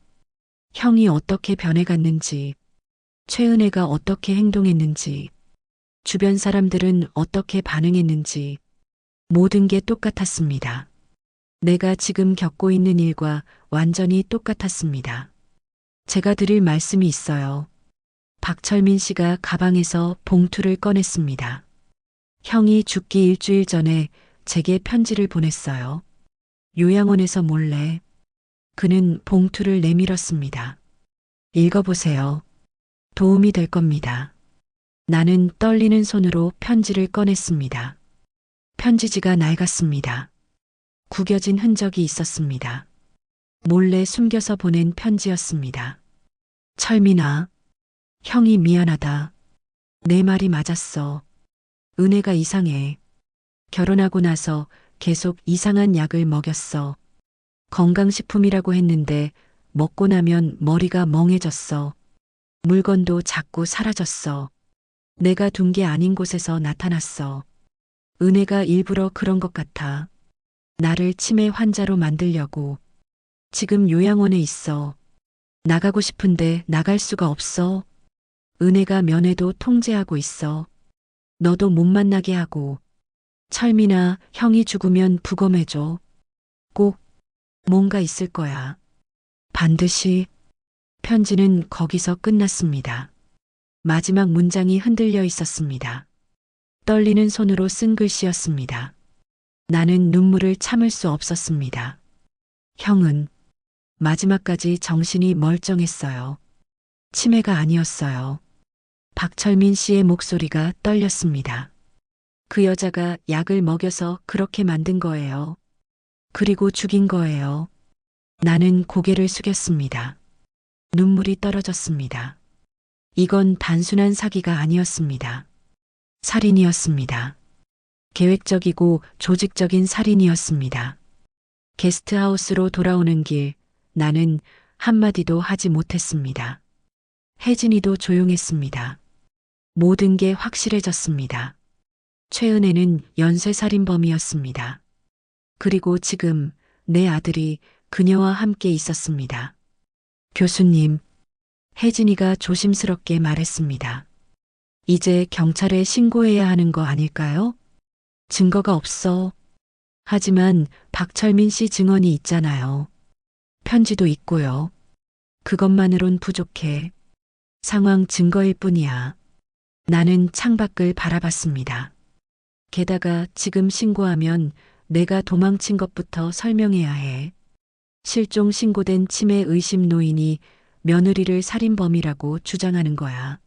형이 어떻게 변해갔는지, 최은혜가 어떻게 행동했는지, 주변 사람들은 어떻게 반응했는지, 모든 게 똑같았습니다. 내가 지금 겪고 있는 일과 완전히 똑같았습니다. 제가 드릴 말씀이 있어요. 박철민 씨가 가방에서 봉투를 꺼냈습니다. 형이 죽기 일주일 전에 제게 편지를 보냈어요. 요양원에서 몰래. 그는 봉투를 내밀었습니다. 읽어보세요. 도움이 될 겁니다. 나는 떨리는 손으로 편지를 꺼냈습니다. 편지지가 낡았습니다. 구겨진 흔적이 있었습니다. 몰래 숨겨서 보낸 편지였습니다. 철민아, 형이 미안하다. 내 말이 맞았어. 은혜가 이상해. 결혼하고 나서 계속 이상한 약을 먹였어. 건강식품이라고 했는데 먹고 나면 머리가 멍해졌어. 물건도 자꾸 사라졌어. 내가 둔 게 아닌 곳에서 나타났어. 은혜가 일부러 그런 것 같아. 나를 치매 환자로 만들려고. 지금 요양원에 있어. 나가고 싶은데 나갈 수가 없어. 은혜가 면회도 통제하고 있어. 너도 못 만나게 하고. 철민아, 형이 죽으면 부검해줘. 꼭 뭔가 있을 거야. 반드시. 편지는 거기서 끝났습니다. 마지막 문장이 흔들려 있었습니다. 떨리는 손으로 쓴 글씨였습니다. 나는 눈물을 참을 수 없었습니다. 형은 마지막까지 정신이 멀쩡했어요. 치매가 아니었어요. 박철민 씨의 목소리가 떨렸습니다. 그 여자가 약을 먹여서 그렇게 만든 거예요. 그리고 죽인 거예요. 나는 고개를 숙였습니다. 눈물이 떨어졌습니다. 이건 단순한 사기가 아니었습니다. 살인이었습니다. 계획적이고 조직적인 살인이었습니다. 게스트하우스로 돌아오는 길, 나는 한마디도 하지 못했습니다. 혜진이도 조용했습니다. 모든 게 확실해졌습니다. 최은혜는 연쇄살인범이었습니다. 그리고 지금 내 아들이 그녀와 함께 있었습니다. 교수님, 혜진이가 조심스럽게 말했습니다. 이제 경찰에 신고해야 하는 거 아닐까요? 증거가 없어. 하지만 박철민 씨 증언이 있잖아요. 편지도 있고요. 그것만으론 부족해. 상황 증거일 뿐이야. 나는 창밖을 바라봤습니다. 게다가 지금 신고하면 내가 도망친 것부터 설명해야 해. 실종 신고된 치매 의심 노인이 며느리를 살인범이라고 주장하는 거야.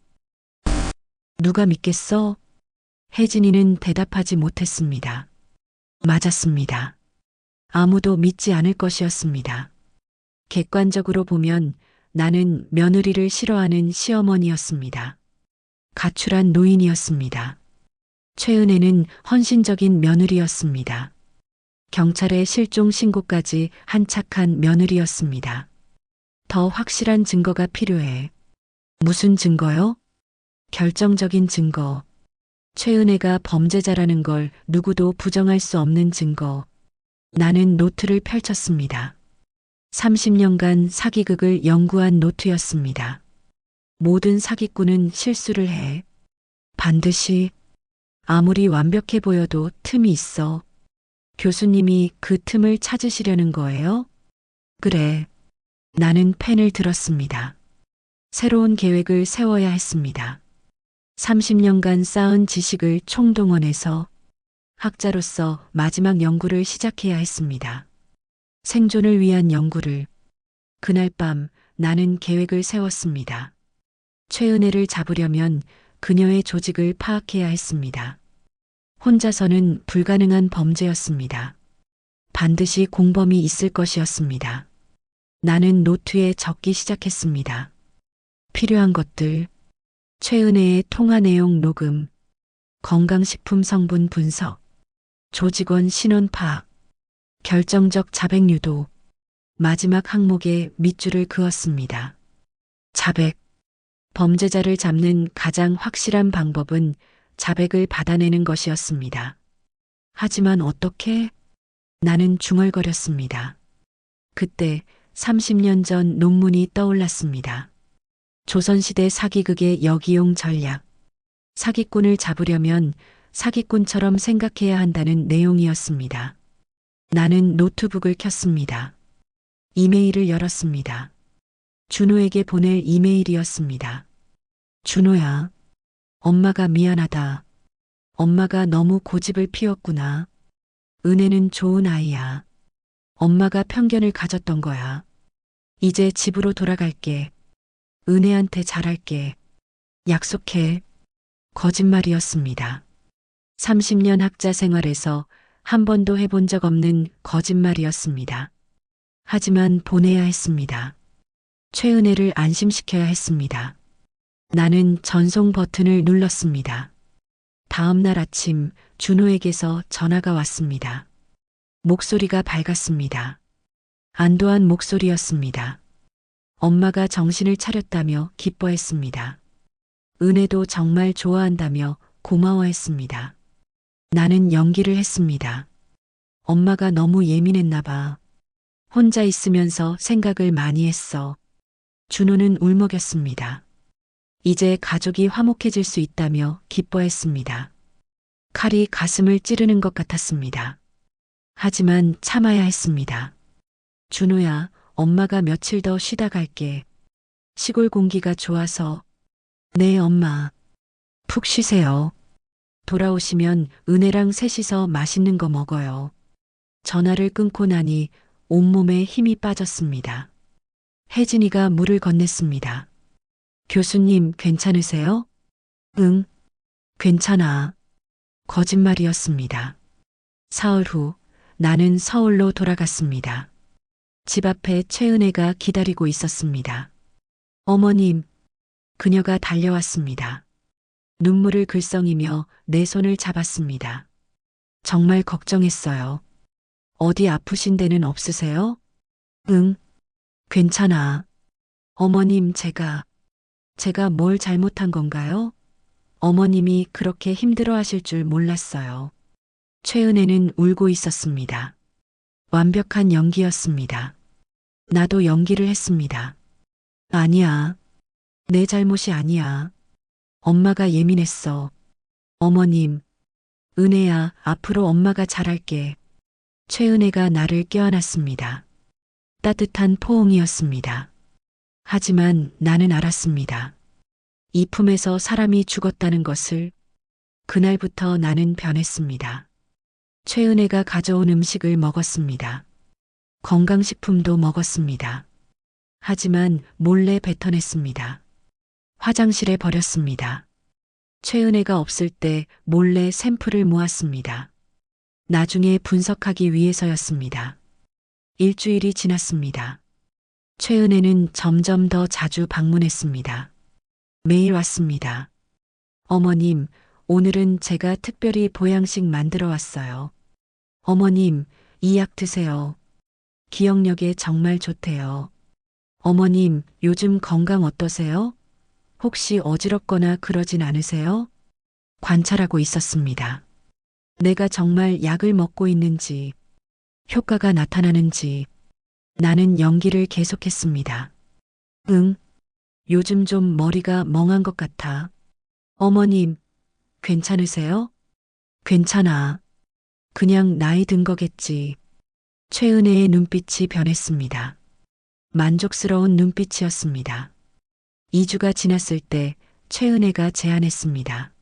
누가 믿겠어? 혜진이는 대답하지 못했습니다. 맞았습니다. 아무도 믿지 않을 것이었습니다. 객관적으로 보면 나는 며느리를 싫어하는 시어머니였습니다. 가출한 노인이었습니다. 최은혜는 헌신적인 며느리였습니다. 경찰에 실종 신고까지 한 착한 며느리였습니다. 더 확실한 증거가 필요해. 무슨 증거요? 결정적인 증거. 최은혜가 범죄자라는 걸 누구도 부정할 수 없는 증거. 나는 노트를 펼쳤습니다. 30년간 사기극을 연구한 노트였습니다. 모든 사기꾼은 실수를 해. 반드시. 아무리 완벽해 보여도 틈이 있어. 교수님이 그 틈을 찾으시려는 거예요? 그래. 나는 펜을 들었습니다. 새로운 계획을 세워야 했습니다. 30년간 쌓은 지식을 총동원해서 학자로서 마지막 연구를 시작해야 했습니다. 생존을 위한 연구를. 그날 밤 나는 계획을 세웠습니다. 최은혜를 잡으려면 그녀의 조직을 파악해야 했습니다. 혼자서는 불가능한 범죄였습니다. 반드시 공범이 있을 것이었습니다. 나는 노트에 적기 시작했습니다. 필요한 것들. 최은혜의 통화 내용 녹음, 건강식품 성분 분석, 조직원 신원 파악, 결정적 자백 유도, 마지막 항목에 밑줄을 그었습니다. 자백. 범죄자를 잡는 가장 확실한 방법은 자백을 받아내는 것이었습니다. 하지만 어떻게? 나는 중얼거렸습니다. 그때 30년 전 논문이 떠올랐습니다. 조선시대 사기극의 역이용 전략. 사기꾼을 잡으려면 사기꾼처럼 생각해야 한다는 내용이었습니다. 나는 노트북을 켰습니다. 이메일을 열었습니다. 준호에게 보낼 이메일이었습니다. 준호야, 엄마가 미안하다. 엄마가 너무 고집을 피웠구나. 은혜는 좋은 아이야. 엄마가 편견을 가졌던 거야. 이제 집으로 돌아갈게. 은혜한테 잘할게. 약속해. 거짓말이었습니다. 30년 학자 생활에서 한 번도 해본 적 없는 거짓말이었습니다. 하지만 보내야 했습니다. 최은혜를 안심시켜야 했습니다. 나는 전송 버튼을 눌렀습니다. 다음 날 아침 준호에게서 전화가 왔습니다. 목소리가 밝았습니다. 안도한 목소리였습니다. 엄마가 정신을 차렸다며 기뻐했습니다. 은혜도 정말 좋아한다며 고마워했습니다. 나는 연기를 했습니다. 엄마가 너무 예민했나 봐. 혼자 있으면서 생각을 많이 했어. 준호는 울먹였습니다. 이제 가족이 화목해질 수 있다며 기뻐했습니다. 칼이 가슴을 찌르는 것 같았습니다. 하지만 참아야 했습니다. 준호야, 엄마가 며칠 더 쉬다 갈게. 시골 공기가 좋아서. 네, 엄마. 푹 쉬세요. 돌아오시면 은혜랑 셋이서 맛있는 거 먹어요. 전화를 끊고 나니 온몸에 힘이 빠졌습니다. 혜진이가 물을 건넸습니다. 교수님, 괜찮으세요? 응, 괜찮아. 거짓말이었습니다. 사흘 후 나는 서울로 돌아갔습니다. 집 앞에 최은혜가 기다리고 있었습니다. 어머님, 그녀가 달려왔습니다. 눈물을 글썽이며 내 손을 잡았습니다. 정말 걱정했어요. 어디 아프신 데는 없으세요? 응, 괜찮아. 어머님, 제가 뭘 잘못한 건가요? 어머님이 그렇게 힘들어 하실 줄 몰랐어요. 최은혜는 울고 있었습니다. 완벽한 연기였습니다. 나도 연기를 했습니다. 아니야. 내 잘못이 아니야. 엄마가 예민했어. 어머님, 은혜야, 앞으로 엄마가 잘할게. 최은혜가 나를 껴안았습니다. 따뜻한 포옹이었습니다. 하지만 나는 알았습니다. 이 품에서 사람이 죽었다는 것을. 그날부터 나는 변했습니다. 최은혜가 가져온 음식을 먹었습니다. 건강식품도 먹었습니다. 하지만 몰래 뱉어냈습니다. 화장실에 버렸습니다. 최은혜가 없을 때 몰래 샘플을 모았습니다. 나중에 분석하기 위해서였습니다. 일주일이 지났습니다. 최은혜는 점점 더 자주 방문했습니다. 매일 왔습니다. 어머님, 오늘은 제가 특별히 보양식 만들어 왔어요. 어머님, 이 약 드세요. 기억력에 정말 좋대요. 어머님, 요즘 건강 어떠세요? 혹시 어지럽거나 그러진 않으세요? 관찰하고 있었습니다. 내가 정말 약을 먹고 있는지, 효과가 나타나는지. 나는 연기를 계속했습니다. 응, 요즘 좀 머리가 멍한 것 같아. 어머님, 괜찮으세요? 괜찮아. 그냥 나이 든 거겠지. 최은혜의 눈빛이 변했습니다. 만족스러운 눈빛이었습니다. 2주가 지났을 때 최은혜가 제안했습니다.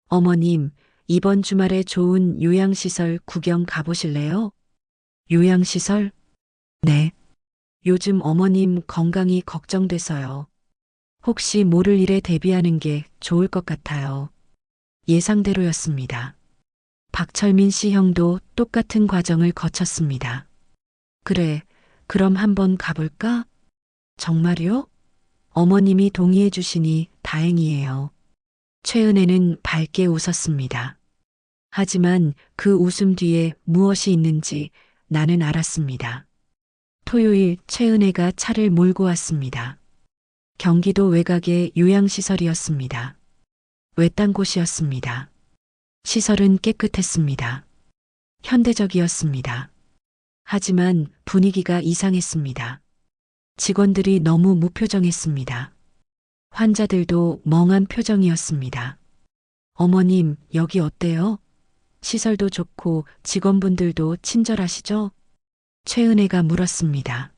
어머님, 이번 주말에 좋은 요양시설 구경 가보실래요? 요양시설? 네. 요즘 어머님 건강이 걱정돼서요. 혹시 모를 일에 대비하는 게 좋을 것 같아요. 예상대로였습니다. 박철민 씨 형도 똑같은 과정을 거쳤습니다. 그래, 그럼 한번 가볼까? 정말요? 어머님이 동의해 주시니 다행이에요. 최은혜는 밝게 웃었습니다. 하지만 그 웃음 뒤에 무엇이 있는지 나는 알았습니다. 토요일 최은혜가 차를 몰고 왔습니다. 경기도 외곽의 요양시설이었습니다. 외딴 곳이었습니다. 시설은 깨끗했습니다. 현대적이었습니다. 하지만 분위기가 이상했습니다. 직원들이 너무 무표정했습니다. 환자들도 멍한 표정이었습니다. 어머님, 여기 어때요? 시설도 좋고 직원분들도 친절하시죠? 최은혜가 물었습니다.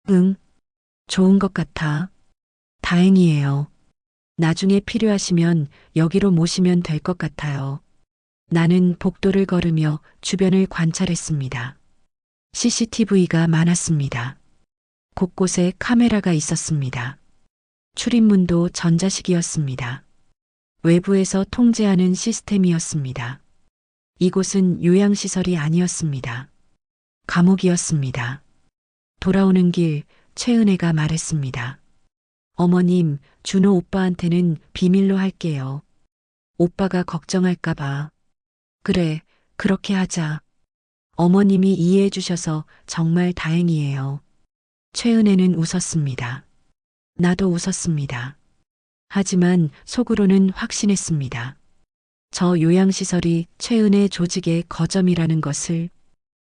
응, 좋은 것 같아. 다행이에요. 나중에 필요하시면 여기로 모시면 될 것 같아요. 나는 복도를 걸으며 주변을 관찰했습니다. CCTV가 많았습니다. 곳곳에 카메라가 있었습니다. 출입문도 전자식이었습니다. 외부에서 통제하는 시스템이었습니다. 이곳은 요양시설이 아니었습니다. 감옥이었습니다. 돌아오는 길 최은혜가 말했습니다. 어머님, 준호 오빠한테는 비밀로 할게요. 오빠가 걱정할까봐. 그래, 그렇게 하자. 어머님이 이해해 주셔서 정말 다행이에요. 최은혜는 웃었습니다. 나도 웃었습니다. 하지만 속으로는 확신했습니다. 저 요양시설이 최은혜 조직의 거점이라는 것을.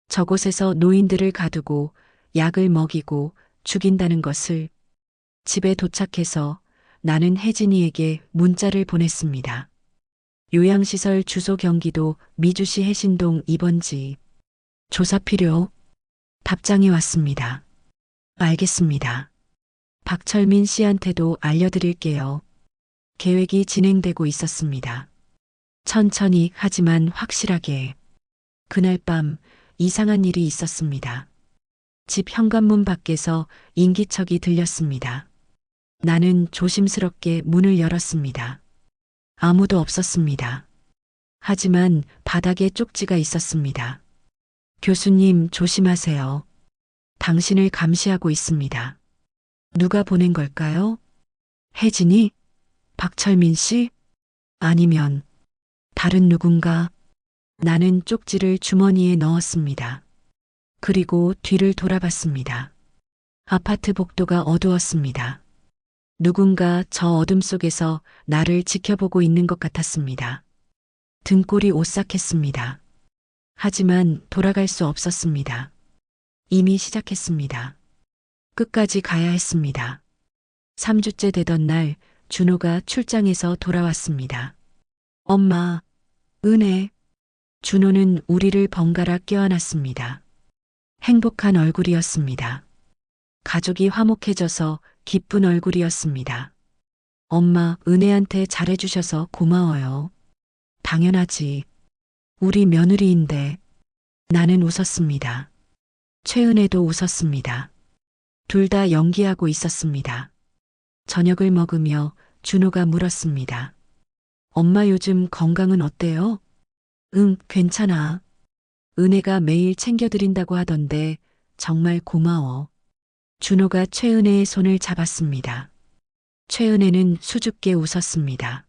저곳에서 노인들을 가두고 약을 먹이고 죽인다는 것을. 집에 도착해서 나는 혜진이에게 문자를 보냈습니다. 요양시설 주소 경기도 미주시 해신동 2번지. 조사 필요. 답장이 왔습니다. 알겠습니다. 박철민 씨한테도 알려드릴게요. 계획이 진행되고 있었습니다. 천천히 하지만 확실하게. 그날 밤 이상한 일이 있었습니다. 집 현관문 밖에서 인기척이 들렸습니다. 나는 조심스럽게 문을 열었습니다. 아무도 없었습니다. 하지만 바닥에 쪽지가 있었습니다. 교수님 조심하세요. 당신을 감시하고 있습니다. 누가 보낸 걸까요? 혜진이? 박철민 씨? 아니면 다른 누군가? 나는 쪽지를 주머니에 넣었습니다. 그리고 뒤를 돌아봤습니다. 아파트 복도가 어두웠습니다. 누군가 저 어둠 속에서 나를 지켜보고 있는 것 같았습니다. 등골이 오싹했습니다. 하지만 돌아갈 수 없었습니다. 이미 시작했습니다. 끝까지 가야 했습니다. 3주째 되던 날 준호가 출장에서 돌아왔습니다. 엄마, 은혜. 준호는 우리를 번갈아 껴안았습니다. 행복한 얼굴이었습니다. 가족이 화목해져서 기쁜 얼굴이었습니다. 엄마, 은혜한테 잘해주셔서 고마워요. 당연하지. 우리 며느리인데. 나는 웃었습니다. 최은혜도 웃었습니다. 둘 다 연기하고 있었습니다. 저녁을 먹으며 준호가 물었습니다. 엄마 요즘 건강은 어때요? 응, 괜찮아. 은혜가 매일 챙겨드린다고 하던데 정말 고마워. 준호가 최은혜의 손을 잡았습니다. 최은혜는 수줍게 웃었습니다.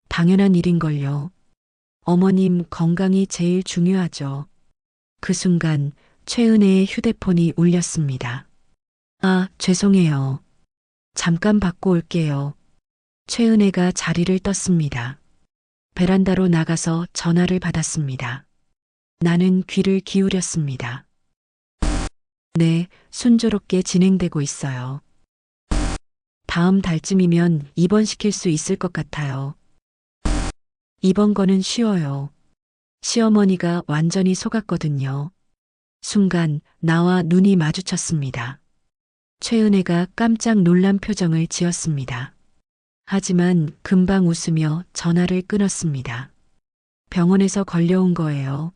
당연한 일인걸요. 어머님 건강이 제일 중요하죠. 그 순간 최은혜의 휴대폰이 울렸습니다. 아, 죄송해요. 잠깐 받고 올게요. 최은혜가 자리를 떴습니다. 베란다로 나가서 전화를 받았습니다. 나는 귀를 기울였습니다. 네, 순조롭게 진행되고 있어요. 다음 달쯤이면 입원시킬 수 있을 것 같아요. 이번 거는 쉬워요. 시어머니가 완전히 속았거든요. 순간 나와 눈이 마주쳤습니다. 최은혜가 깜짝 놀란 표정을 지었습니다. 하지만 금방 웃으며 전화를 끊었습니다. 병원에서 걸려온 거예요.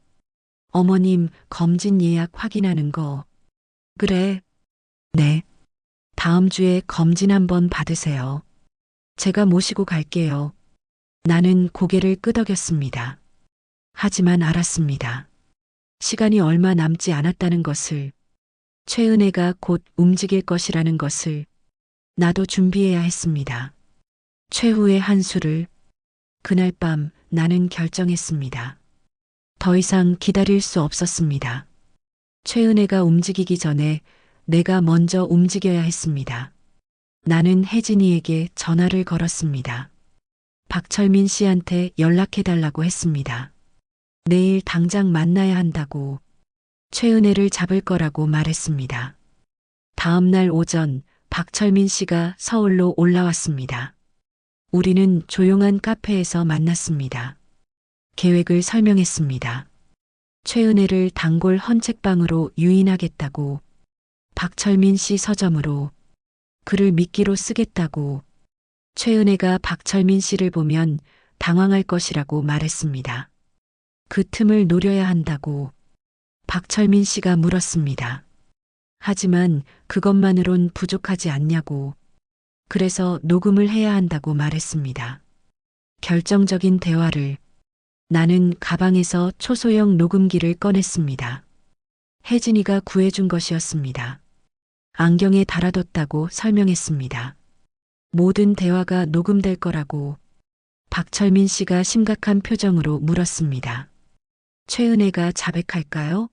어머님 검진 예약 확인하는 거. 그래. 네. 다음 주에 검진 한번 받으세요. 제가 모시고 갈게요. 나는 고개를 끄덕였습니다. 하지만 알았습니다. 시간이 얼마 남지 않았다는 것을, 최은혜가 곧 움직일 것이라는 것을 나도 준비해야 했습니다. 최후의 한 수를. 그날 밤 나는 결정했습니다. 더 이상 기다릴 수 없었습니다. 최은혜가 움직이기 전에 내가 먼저 움직여야 했습니다. 나는 혜진이에게 전화를 걸었습니다. 박철민 씨한테 연락해달라고 했습니다. 내일 당장 만나야 한다고, 최은혜를 잡을 거라고 말했습니다. 다음 날 오전 박철민 씨가 서울로 올라왔습니다. 우리는 조용한 카페에서 만났습니다. 계획을 설명했습니다. 최은혜를 단골 헌책방으로 유인하겠다고, 박철민 씨 서점으로 글을 미끼로 쓰겠다고, 최은혜가 박철민 씨를 보면 당황할 것이라고 말했습니다. 그 틈을 노려야 한다고 박철민 씨가 물었습니다. 하지만 그것만으론 부족하지 않냐고, 그래서 녹음을 해야 한다고 말했습니다. 결정적인 대화를. 나는 가방에서 초소형 녹음기를 꺼냈습니다. 혜진이가 구해준 것이었습니다. 안경에 달아뒀다고 설명했습니다. 모든 대화가 녹음될 거라고. 박철민 씨가 심각한 표정으로 물었습니다. 최은혜가 자백할까요?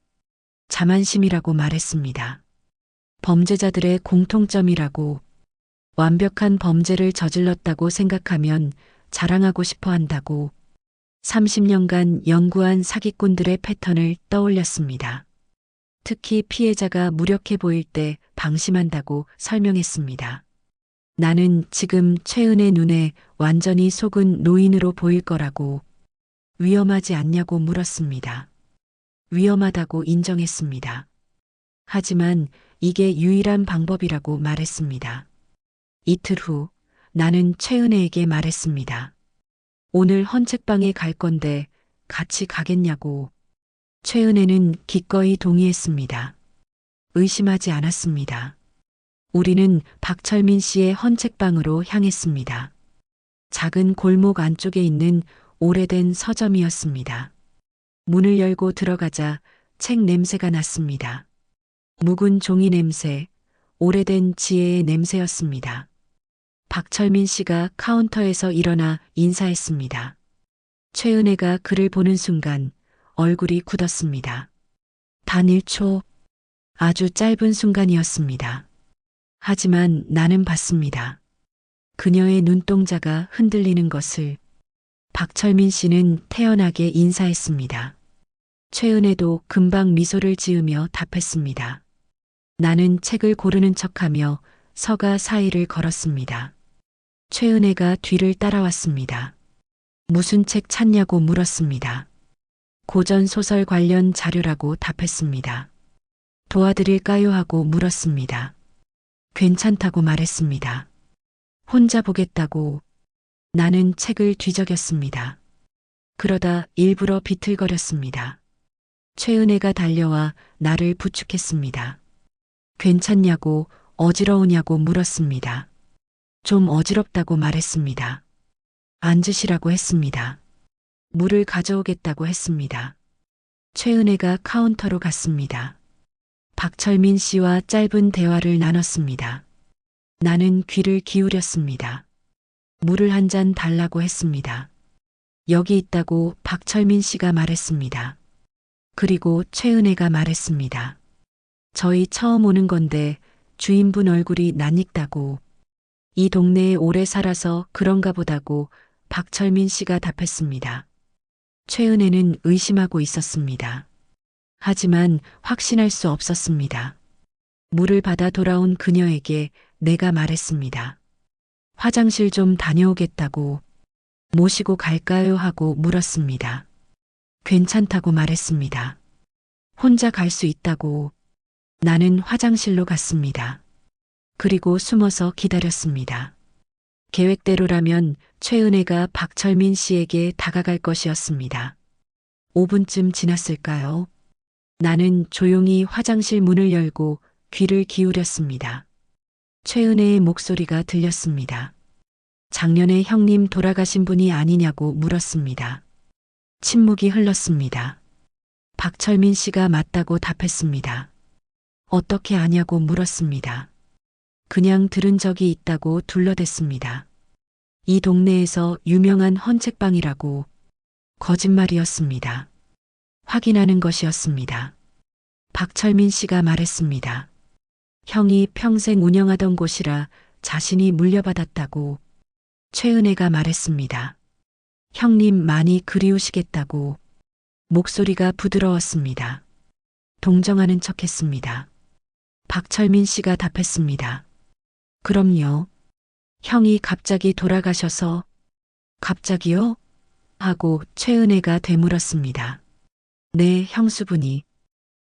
자만심이라고 말했습니다. 범죄자들의 공통점이라고. 완벽한 범죄를 저질렀다고 생각하면 자랑하고 싶어 한다고. 30년간 연구한 사기꾼들의 패턴을 떠올렸습니다. 특히 피해자가 무력해 보일 때 방심한다고 설명했습니다. 나는 지금 최은혜 눈에 완전히 속은 노인으로 보일 거라고. 위험하지 않냐고 물었습니다. 위험하다고 인정했습니다. 하지만 이게 유일한 방법이라고 말했습니다. 이틀 후 나는 최은혜에게 말했습니다. 오늘 헌책방에 갈 건데 같이 가겠냐고. 최은혜는 기꺼이 동의했습니다. 의심하지 않았습니다. 우리는 박철민 씨의 헌책방으로 향했습니다. 작은 골목 안쪽에 있는 오래된 서점이었습니다. 문을 열고 들어가자 책 냄새가 났습니다. 묵은 종이 냄새, 오래된 지혜의 냄새였습니다. 박철민 씨가 카운터에서 일어나 인사했습니다. 최은혜가 그를 보는 순간 얼굴이 굳었습니다. 단 1초, 아주 짧은 순간이었습니다. 하지만 나는 봤습니다. 그녀의 눈동자가 흔들리는 것을. 박철민 씨는 태연하게 인사했습니다. 최은혜도 금방 미소를 지으며 답했습니다. 나는 책을 고르는 척하며 서가 사이를 걸었습니다. 최은혜가 뒤를 따라왔습니다. 무슨 책 찾냐고 물었습니다. 고전 소설 관련 자료라고 답했습니다. 도와드릴까요? 하고 물었습니다. 괜찮다고 말했습니다. 혼자 보겠다고. 나는 책을 뒤적였습니다. 그러다 일부러 비틀거렸습니다. 최은혜가 달려와 나를 부축했습니다. 괜찮냐고, 어지러우냐고 물었습니다. 좀 어지럽다고 말했습니다. 앉으시라고 했습니다. 물을 가져오겠다고 했습니다. 최은혜가 카운터로 갔습니다. 박철민 씨와 짧은 대화를 나눴습니다. 나는 귀를 기울였습니다. 물을 한 잔 달라고 했습니다. 여기 있다고 박철민 씨가 말했습니다. 그리고 최은혜가 말했습니다. 저희 처음 오는 건데 주인분 얼굴이 낯익다고. 이 동네에 오래 살아서 그런가 보다고 박철민 씨가 답했습니다. 최은혜는 의심하고 있었습니다. 하지만 확신할 수 없었습니다. 물을 받아 돌아온 그녀에게 내가 말했습니다. 화장실 좀 다녀오겠다고. 모시고 갈까요? 하고 물었습니다. 괜찮다고 말했습니다. 혼자 갈 수 있다고. 나는 화장실로 갔습니다. 그리고 숨어서 기다렸습니다. 계획대로라면 최은혜가 박철민 씨에게 다가갈 것이었습니다. 5분쯤 지났을까요? 나는 조용히 화장실 문을 열고 귀를 기울였습니다. 최은혜의 목소리가 들렸습니다. 작년에 형님 돌아가신 분이 아니냐고 물었습니다. 침묵이 흘렀습니다. 박철민 씨가 맞다고 답했습니다. 어떻게 아냐고 물었습니다. 그냥 들은 적이 있다고 둘러댔습니다. 이 동네에서 유명한 헌책방이라고. 거짓말이었습니다. 확인하는 것이었습니다. 박철민 씨가 말했습니다. 형이 평생 운영하던 곳이라 자신이 물려받았다고. 최은혜가 말했습니다. 형님 많이 그리우시겠다고. 목소리가 부드러웠습니다. 동정하는 척했습니다. 박철민 씨가 답했습니다. 그럼요. 형이 갑자기 돌아가셔서. 갑자기요? 하고 최은혜가 되물었습니다. 네, 형수분이.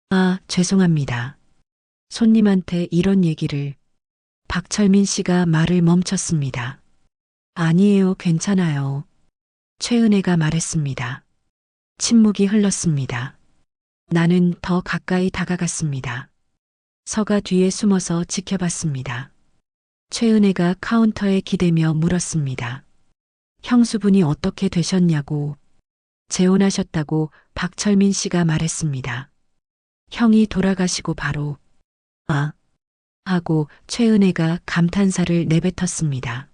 아, 죄송합니다. 손님한테 이런 얘기를. 박철민 씨가 말을 멈췄습니다. 아니에요, 괜찮아요. 최은혜가 말했습니다. 침묵이 흘렀습니다. 나는 더 가까이 다가갔습니다. 서가 뒤에 숨어서 지켜봤습니다. 최은혜가 카운터에 기대며 물었습니다. 형수분이 어떻게 되셨냐고. 재혼하셨다고 박철민 씨가 말했습니다. 형이 돌아가시고 바로. 아. 하고 최은혜가 감탄사를 내뱉었습니다.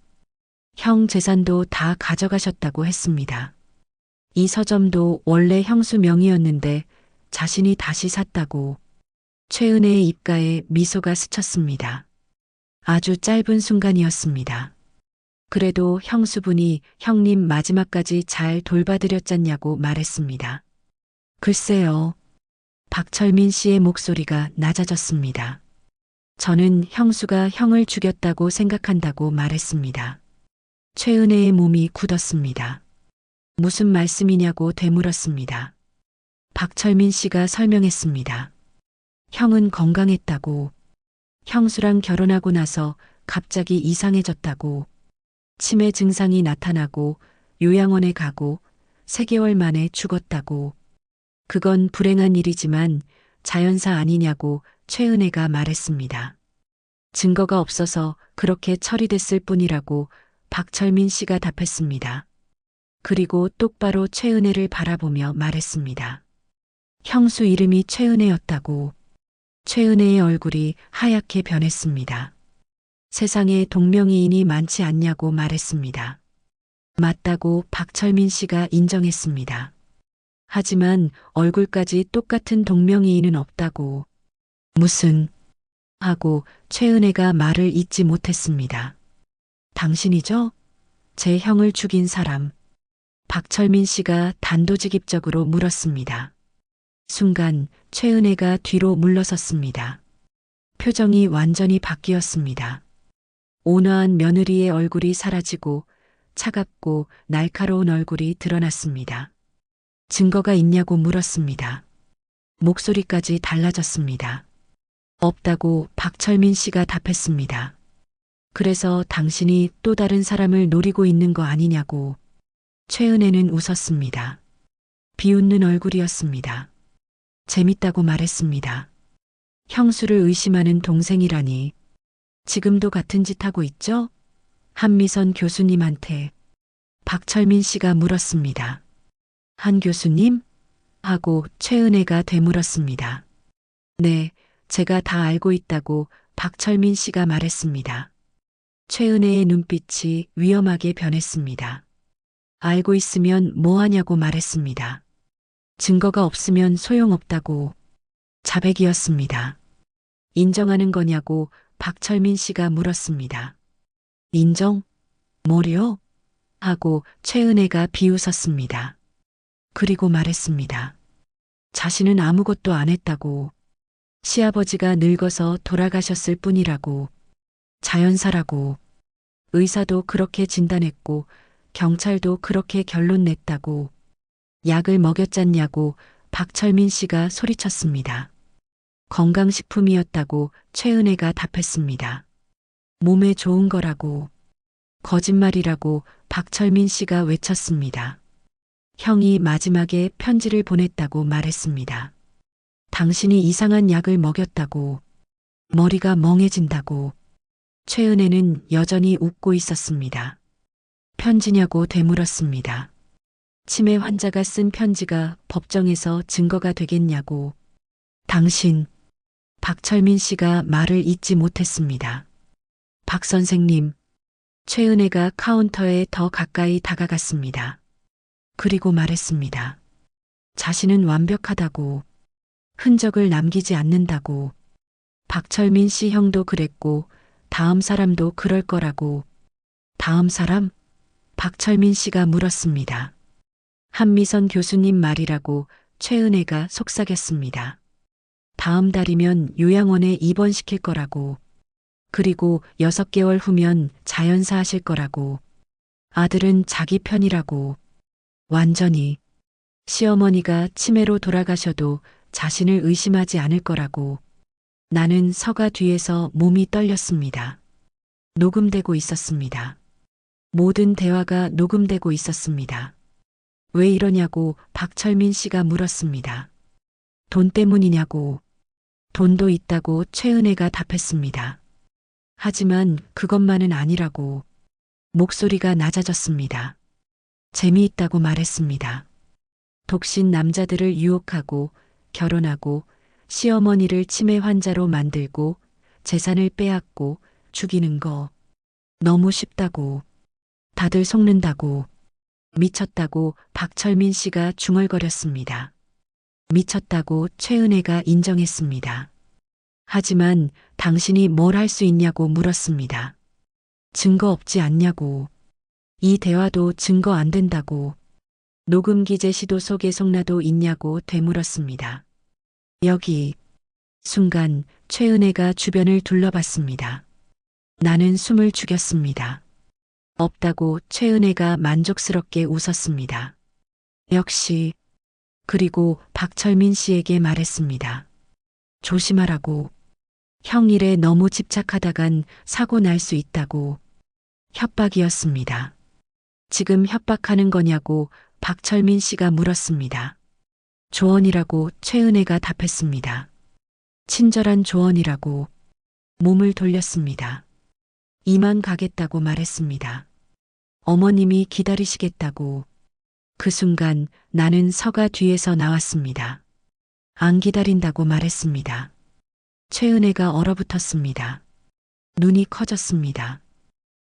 형 재산도 다 가져가셨다고 했습니다. 이 서점도 원래 형수 명의였는데 자신이 다시 샀다고. 최은혜의 입가에 미소가 스쳤습니다. 아주 짧은 순간이었습니다. 그래도 형수분이 형님 마지막까지 잘 돌봐드렸잖냐고 말했습니다. 글쎄요. 박철민 씨의 목소리가 낮아졌습니다. 저는 형수가 형을 죽였다고 생각한다고 말했습니다. 최은혜의 몸이 굳었습니다. 무슨 말씀이냐고 되물었습니다. 박철민 씨가 설명했습니다. 형은 건강했다고. 형수랑 결혼하고 나서 갑자기 이상해졌다고. 치매 증상이 나타나고 요양원에 가고 3개월 만에 죽었다고. 그건 불행한 일이지만 자연사 아니냐고 최은혜가 말했습니다. 증거가 없어서 그렇게 처리됐을 뿐이라고 박철민 씨가 답했습니다. 그리고 똑바로 최은혜를 바라보며 말했습니다. 형수 이름이 최은혜였다고. 최은혜의 얼굴이 하얗게 변했습니다. 세상에 동명이인이 많지 않냐고 말했습니다. 맞다고 박철민 씨가 인정했습니다. 하지만 얼굴까지 똑같은 동명이인은 없다고. 무슨. 하고 최은혜가 말을 잇지 못했습니다. 당신이죠? 제 형을 죽인 사람. 박철민 씨가 단도직입적으로 물었습니다. 순간 최은혜가 뒤로 물러섰습니다. 표정이 완전히 바뀌었습니다. 온화한 며느리의 얼굴이 사라지고 차갑고 날카로운 얼굴이 드러났습니다. 증거가 있냐고 물었습니다. 목소리까지 달라졌습니다. 없다고 박철민 씨가 답했습니다. 그래서 당신이 또 다른 사람을 노리고 있는 거 아니냐고. 최은혜는 웃었습니다. 비웃는 얼굴이었습니다. 재밌다고 말했습니다. 형수를 의심하는 동생이라니. 지금도 같은 짓 하고 있죠? 한미선 교수님한테 박철민 씨가 물었습니다. 한 교수님? 하고 최은혜가 되물었습니다. 네, 제가 다 알고 있다고 박철민 씨가 말했습니다. 최은혜의 눈빛이 위험하게 변했습니다. 알고 있으면 뭐 하냐고 말했습니다. 증거가 없으면 소용없다고. 자백이었습니다. 인정하는 거냐고 박철민 씨가 물었습니다. 인정? 뭐요? 하고 최은혜가 비웃었습니다. 그리고 말했습니다. 자신은 아무것도 안 했다고. 시아버지가 늙어서 돌아가셨을 뿐이라고. 자연사라고. 의사도 그렇게 진단했고 경찰도 그렇게 결론 냈다고. 약을 먹였잖냐고 박철민 씨가 소리쳤습니다. 건강식품이었다고 최은혜가 답했습니다. 몸에 좋은 거라고. 거짓말이라고 박철민 씨가 외쳤습니다. 형이 마지막에 편지를 보냈다고 말했습니다. 당신이 이상한 약을 먹였다고. 머리가 멍해진다고. 최은혜는 여전히 웃고 있었습니다. 편지냐고 되물었습니다. 치매 환자가 쓴 편지가 법정에서 증거가 되겠냐고. 당신, 박철민 씨가 말을 잇지 못했습니다. 박 선생님, 최은혜가 카운터에 더 가까이 다가갔습니다. 그리고 말했습니다. 자신은 완벽하다고. 흔적을 남기지 않는다고. 박철민 씨 형도 그랬고 다음 사람도 그럴 거라고. 다음 사람? 박철민 씨가 물었습니다. 한미선 교수님 말이라고 최은혜가 속삭였습니다. 다음 달이면 요양원에 입원시킬 거라고. 그리고 6개월 후면 자연사 하실 거라고. 아들은 자기 편이라고. 완전히. 시어머니가 치매로 돌아가셔도 자신을 의심하지 않을 거라고. 나는 서가 뒤에서 몸이 떨렸습니다. 녹음되고 있었습니다. 모든 대화가 녹음되고 있었습니다. 왜 이러냐고 박철민 씨가 물었습니다. 돈 때문이냐고. 돈도 있다고 최은혜가 답했습니다. 하지만 그것만은 아니라고. 목소리가 낮아졌습니다. 재미있다고 말했습니다. 독신 남자들을 유혹하고 결혼하고 시어머니를 치매 환자로 만들고 재산을 빼앗고 죽이는 거 너무 쉽다고. 다들 속는다고. 미쳤다고 박철민 씨가 중얼거렸습니다. 미쳤다고 최은혜가 인정했습니다. 하지만 당신이 뭘 할 수 있냐고 물었습니다. 증거 없지 않냐고. 이 대화도 증거 안 된다고. 녹음기 제시도 속에 속나도 있냐고 되물었습니다. 여기. 순간 최은혜가 주변을 둘러봤습니다. 나는 숨을 죽였습니다. 없다고 최은혜가 만족스럽게 웃었습니다. 역시. 그리고 박철민 씨에게 말했습니다. 조심하라고. 형 일에 너무 집착하다간 사고 날 수 있다고. 협박이었습니다. 지금 협박하는 거냐고 박철민 씨가 물었습니다. 조언이라고 최은혜가 답했습니다. 친절한 조언이라고. 몸을 돌렸습니다. 이만 가겠다고 말했습니다. 어머님이 기다리시겠다고. 그 순간 나는 서가 뒤에서 나왔습니다. 안 기다린다고 말했습니다. 최은혜가 얼어붙었습니다. 눈이 커졌습니다.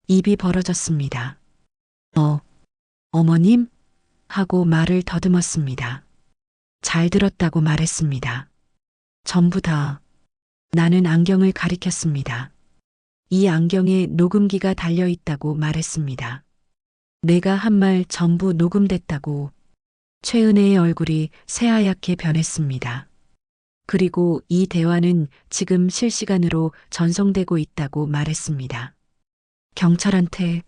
입이 벌어졌습니다. 어머님? 하고 말을 더듬었습니다. 잘 들었다고 말했습니다. 전부 다. 나는 안경을 가리켰습니다. 이 안경에 녹음기가 달려있다고 말했습니다. 내가 한 말 전부 녹음됐다고. 최은혜의 얼굴이 새하얗게 변했습니다. 그리고 이 대화는 지금 실시간으로 전송되고 있다고 말했습니다. 경찰한테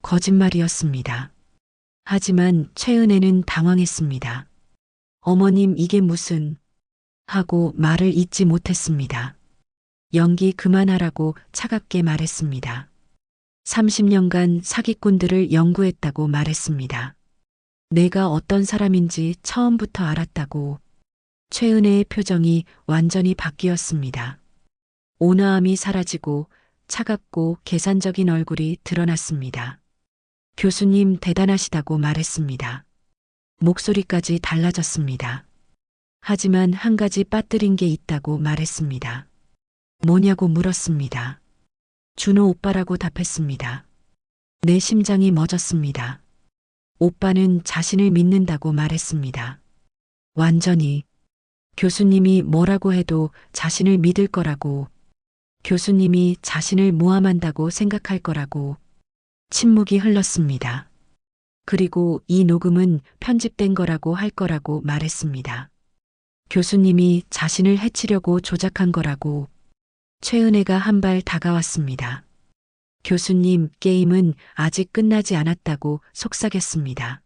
거짓말이었습니다. 하지만 최은혜는 당황했습니다. 어머님, 이게 무슨 하고 말을 잇지 못했습니다. 연기 그만하라고 차갑게 말했습니다. 30년간 사기꾼들을 연구했다고 말했습니다. 내가 어떤 사람인지 처음부터 알았다고. 최은혜의 표정이 완전히 바뀌었습니다. 온화함이 사라지고 차갑고 계산적인 얼굴이 드러났습니다. 교수님 대단하시다고 말했습니다. 목소리까지 달라졌습니다. 하지만 한 가지 빠뜨린 게 있다고 말했습니다. 뭐냐고 물었습니다. 준호 오빠라고 답했습니다. 내 심장이 멎었습니다. 오빠는 자신을 믿는다고 말했습니다. 완전히. 교수님이 뭐라고 해도 자신을 믿을 거라고. 교수님이 자신을 모함한다고 생각할 거라고. 침묵이 흘렀습니다. 그리고 이 녹음은 편집된 거라고 할 거라고 말했습니다. 교수님이 자신을 해치려고 조작한 거라고. 최은혜가 한 발 다가왔습니다. 교수님, 게임은 아직 끝나지 않았다고 속삭였습니다.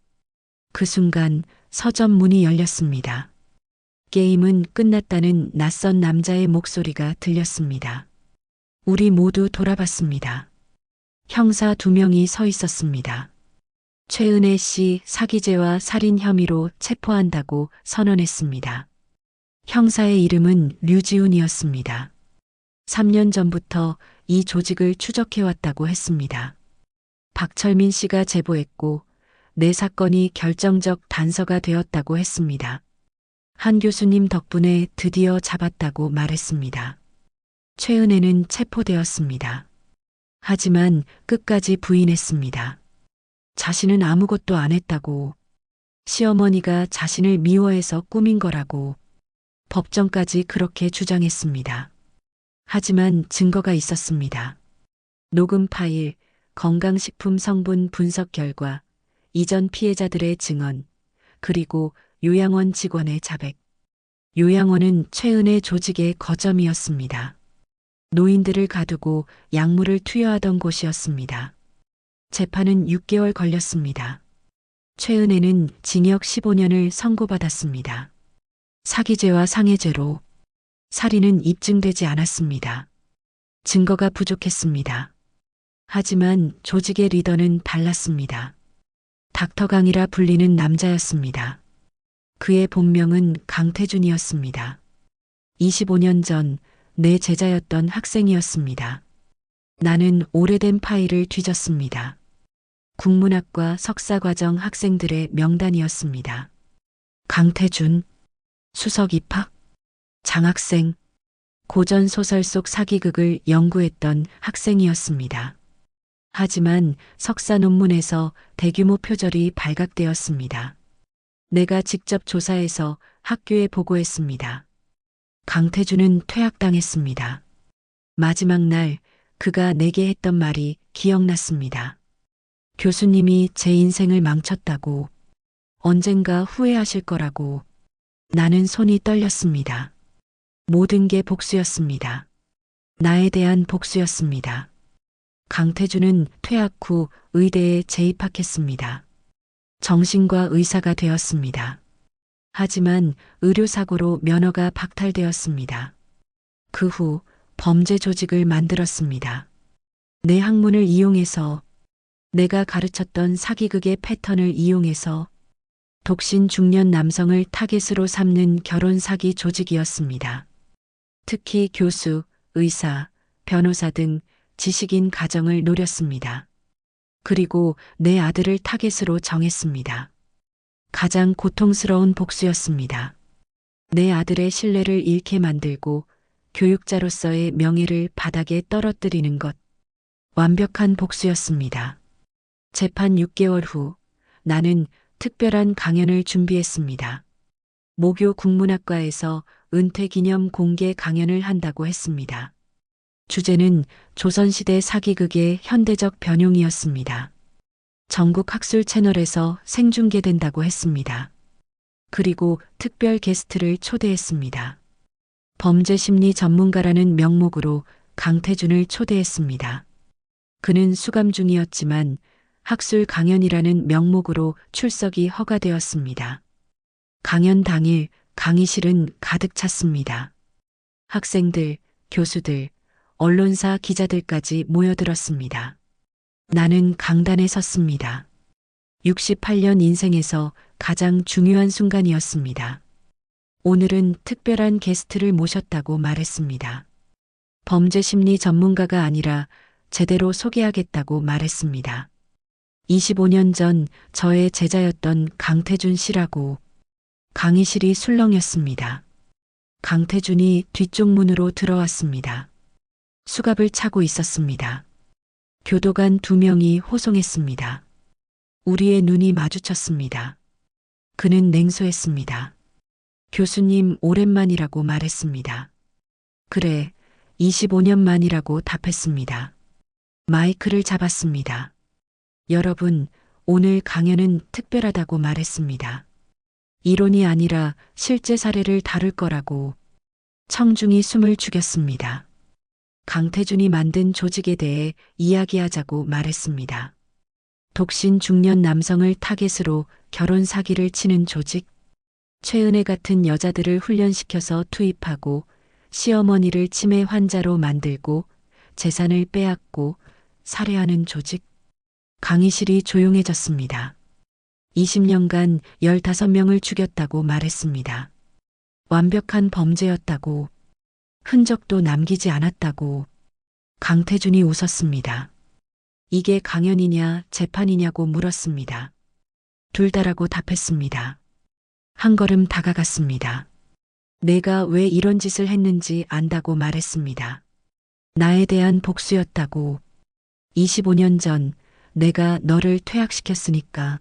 그 순간 서점 문이 열렸습니다. 게임은 끝났다는 낯선 남자의 목소리가 들렸습니다. 우리 모두 돌아봤습니다. 형사 2명이 서 있었습니다. 최은혜 씨 사기죄와 살인 혐의로 체포한다고 선언했습니다. 형사의 이름은 류지훈이었습니다. 3년 전부터 이 조직을 추적해왔다고 했습니다. 박철민 씨가 제보했고 내 사건이 결정적 단서가 되었다고 했습니다. 한 교수님 덕분에 드디어 잡았다고 말했습니다. 최은혜는 체포되었습니다. 하지만 끝까지 부인했습니다. 자신은 아무것도 안 했다고. 시어머니가 자신을 미워해서 꾸민 거라고. 법정까지 그렇게 주장했습니다. 하지만 증거가 있었습니다. 녹음 파일, 건강식품 성분 분석 결과, 이전 피해자들의 증언, 그리고 요양원 직원의 자백. 요양원은 최은혜 조직의 거점이었습니다. 노인들을 가두고 약물을 투여하던 곳이었습니다. 재판은 6개월 걸렸습니다. 최은혜는 징역 15년을 선고받았습니다. 사기죄와 상해죄로. 살인은 입증되지 않았습니다. 증거가 부족했습니다. 하지만 조직의 리더는 달랐습니다. 닥터강이라 불리는 남자였습니다. 그의 본명은 강태준이었습니다. 25년 전 내 제자였던 학생이었습니다. 나는 오래된 파일을 뒤졌습니다. 국문학과 석사과정 학생들의 명단이었습니다. 강태준, 수석 입학, 장학생, 고전 소설 속 사기극을 연구했던 학생이었습니다. 하지만 석사 논문에서 대규모 표절이 발각되었습니다. 내가 직접 조사해서 학교에 보고했습니다. 강태준은 퇴학당했습니다. 마지막 날 그가 내게 했던 말이 기억났습니다. 교수님이 제 인생을 망쳤다고. 언젠가 후회하실 거라고. 나는 손이 떨렸습니다. 모든 게 복수였습니다. 나에 대한 복수였습니다. 강태준은 퇴학 후 의대에 재입학했습니다. 정신과 의사가 되었습니다. 하지만 의료사고로 면허가 박탈되었습니다. 그 후 범죄 조직을 만들었습니다. 내 학문을 이용해서, 내가 가르쳤던 사기극의 패턴을 이용해서 독신 중년 남성을 타겟으로 삼는 결혼 사기 조직이었습니다. 특히 교수, 의사, 변호사 등 지식인 가정을 노렸습니다. 그리고 내 아들을 타겟으로 정했습니다. 가장 고통스러운 복수였습니다. 내 아들의 신뢰를 잃게 만들고 교육자로서의 명예를 바닥에 떨어뜨리는 것. 완벽한 복수였습니다. 재판 6개월 후 나는 특별한 강연을 준비했습니다. 모교 국문학과에서 은퇴 기념 공개 강연을 한다고 했습니다. 주제는 조선시대 사기극의 현대적 변용이었습니다. 전국 학술 채널에서 생중계된다고 했습니다. 그리고 특별 게스트를 초대했습니다. 범죄 심리 전문가라는 명목으로 강태준을 초대했습니다. 그는 수감 중이었지만 학술 강연이라는 명목으로 출석이 허가되었습니다. 강연 당일 강의실은 가득 찼습니다. 학생들, 교수들, 언론사 기자들까지 모여들었습니다. 나는 강단에 섰습니다. 68년 인생에서 가장 중요한 순간이었습니다. 오늘은 특별한 게스트를 모셨다고 말했습니다. 범죄 심리 전문가가 아니라 제대로 소개하겠다고 말했습니다. 25년 전 저의 제자였던 강태준 씨라고. 강의실이 술렁였습니다. 강태준이 뒤쪽 문으로 들어왔습니다. 수갑을 차고 있었습니다. 교도관 2명이 호송했습니다. 우리의 눈이 마주쳤습니다. 그는 냉소했습니다. 교수님 오랜만이라고 말했습니다. 그래, 25년 만이라고 답했습니다. 마이크를 잡았습니다. 여러분, 오늘 강연은 특별하다고 말했습니다. 이론이 아니라 실제 사례를 다룰 거라고. 청중이 숨을 죽였습니다. 강태준이 만든 조직에 대해 이야기하자고 말했습니다. 독신 중년 남성을 타겟으로 결혼 사기를 치는 조직. 최은혜 같은 여자들을 훈련시켜서 투입하고 시어머니를 치매 환자로 만들고 재산을 빼앗고 살해하는 조직. 강의실이 조용해졌습니다. 20년간 15명을 죽였다고 말했습니다. 완벽한 범죄였다고. 흔적도 남기지 않았다고. 강태준이 웃었습니다. 이게 강연이냐 재판이냐고 물었습니다. 둘 다라고 답했습니다. 한 걸음 다가갔습니다. 내가 왜 이런 짓을 했는지 안다고 말했습니다. 나에 대한 복수였다고. 25년 전 내가 너를 퇴학시켰으니까.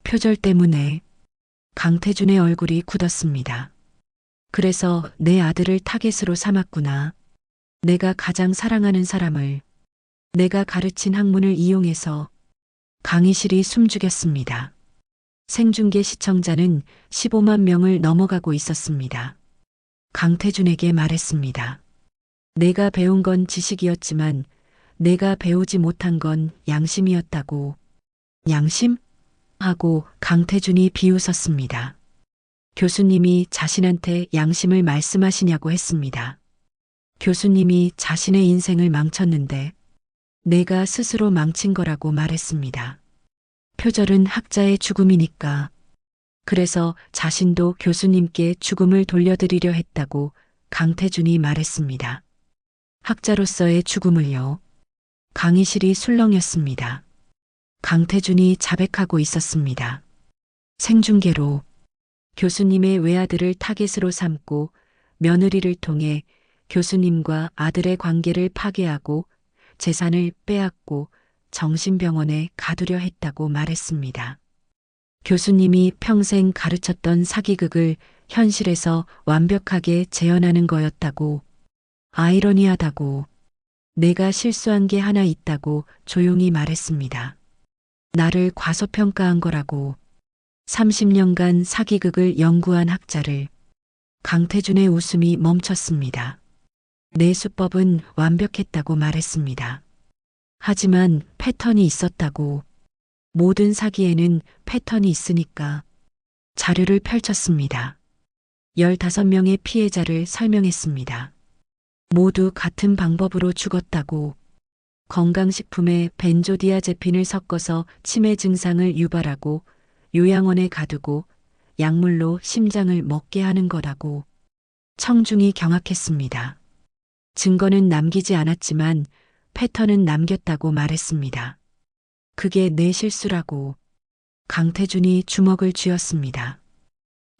표절 때문에. 강태준의 얼굴이 굳었습니다. 그래서 내 아들을 타겟으로 삼았구나. 내가 가장 사랑하는 사람을, 내가 가르친 학문을 이용해서. 강의실이 숨죽였습니다. 생중계 시청자는 15만 명을 넘어가고 있었습니다. 강태준에게 말했습니다. 내가 배운 건 지식이었지만 내가 배우지 못한 건 양심이었다고. 양심? 하고 강태준이 비웃었습니다. 교수님이 자신한테 양심을 말씀하시냐고 했습니다. 교수님이 자신의 인생을 망쳤는데 내가 스스로 망친 거라고 말했습니다. 표절은 학자의 죽음이니까. 그래서 자신도 교수님께 죽음을 돌려드리려 했다고 강태준이 말했습니다. 학자로서의 죽음을요. 강의실이 술렁였습니다. 강태준이 자백하고 있었습니다. 생중계로. 교수님의 외아들을 타겟으로 삼고 며느리를 통해 교수님과 아들의 관계를 파괴하고 재산을 빼앗고 정신병원에 가두려 했다고 말했습니다. 교수님이 평생 가르쳤던 사기극을 현실에서 완벽하게 재현하는 거였다고. 아이러니하다고. 내가 실수한 게 하나 있다고 조용히 말했습니다. 나를 과소평가한 거라고. 30년간 사기극을 연구한 학자를. 강태준의 웃음이 멈췄습니다. 내 수법은 완벽했다고 말했습니다. 하지만 패턴이 있었다고. 모든 사기에는 패턴이 있으니까. 자료를 펼쳤습니다. 15명의 피해자를 설명했습니다. 모두 같은 방법으로 죽었다고. 건강식품에 벤조디아제핀을 섞어서 치매 증상을 유발하고 요양원에 가두고 약물로 심장을 먹게 하는 거라고. 청중이 경악했습니다. 증거는 남기지 않았지만 패턴은 남겼다고 말했습니다. 그게 내 실수라고. 강태준이 주먹을 쥐었습니다.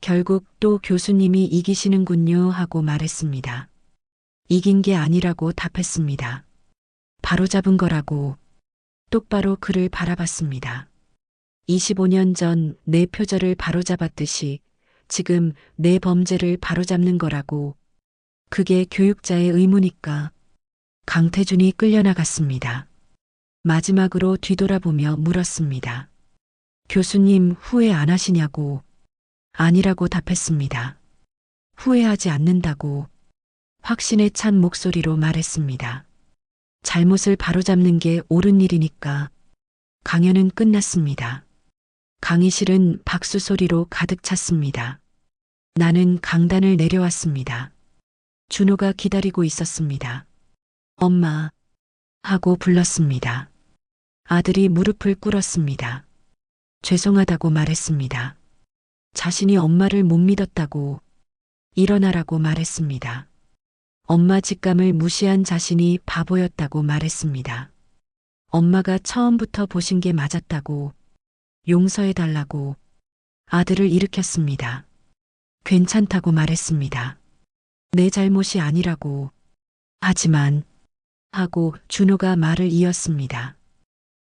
결국 또 교수님이 이기시는군요 하고 말했습니다. 이긴 게 아니라고 답했습니다. 바로잡은 거라고. 똑바로 그를 바라봤습니다. 25년 전 내 표절을 바로잡았듯이 지금 내 범죄를 바로잡는 거라고. 그게 교육자의 의무니까. 강태준이 끌려나갔습니다. 마지막으로 뒤돌아보며 물었습니다. 교수님 후회 안 하시냐고. 아니라고 답했습니다. 후회하지 않는다고. 확신에 찬 목소리로 말했습니다. 잘못을 바로잡는 게 옳은 일이니까. 강연은 끝났습니다. 강의실은 박수 소리로 가득 찼습니다. 나는 강단을 내려왔습니다. 준호가 기다리고 있었습니다. 엄마 하고 불렀습니다. 아들이 무릎을 꿇었습니다. 죄송하다고 말했습니다. 자신이 엄마를 못 믿었다고 일어나라고 말했습니다. 엄마 직감을 무시한 자신이 바보였다고 말했습니다. 엄마가 처음부터 보신 게 맞았다고 용서해달라고 아들을 일으켰습니다. 괜찮다고 말했습니다. 내 잘못이 아니라고. 하지만 하고 준호가 말을 이었습니다.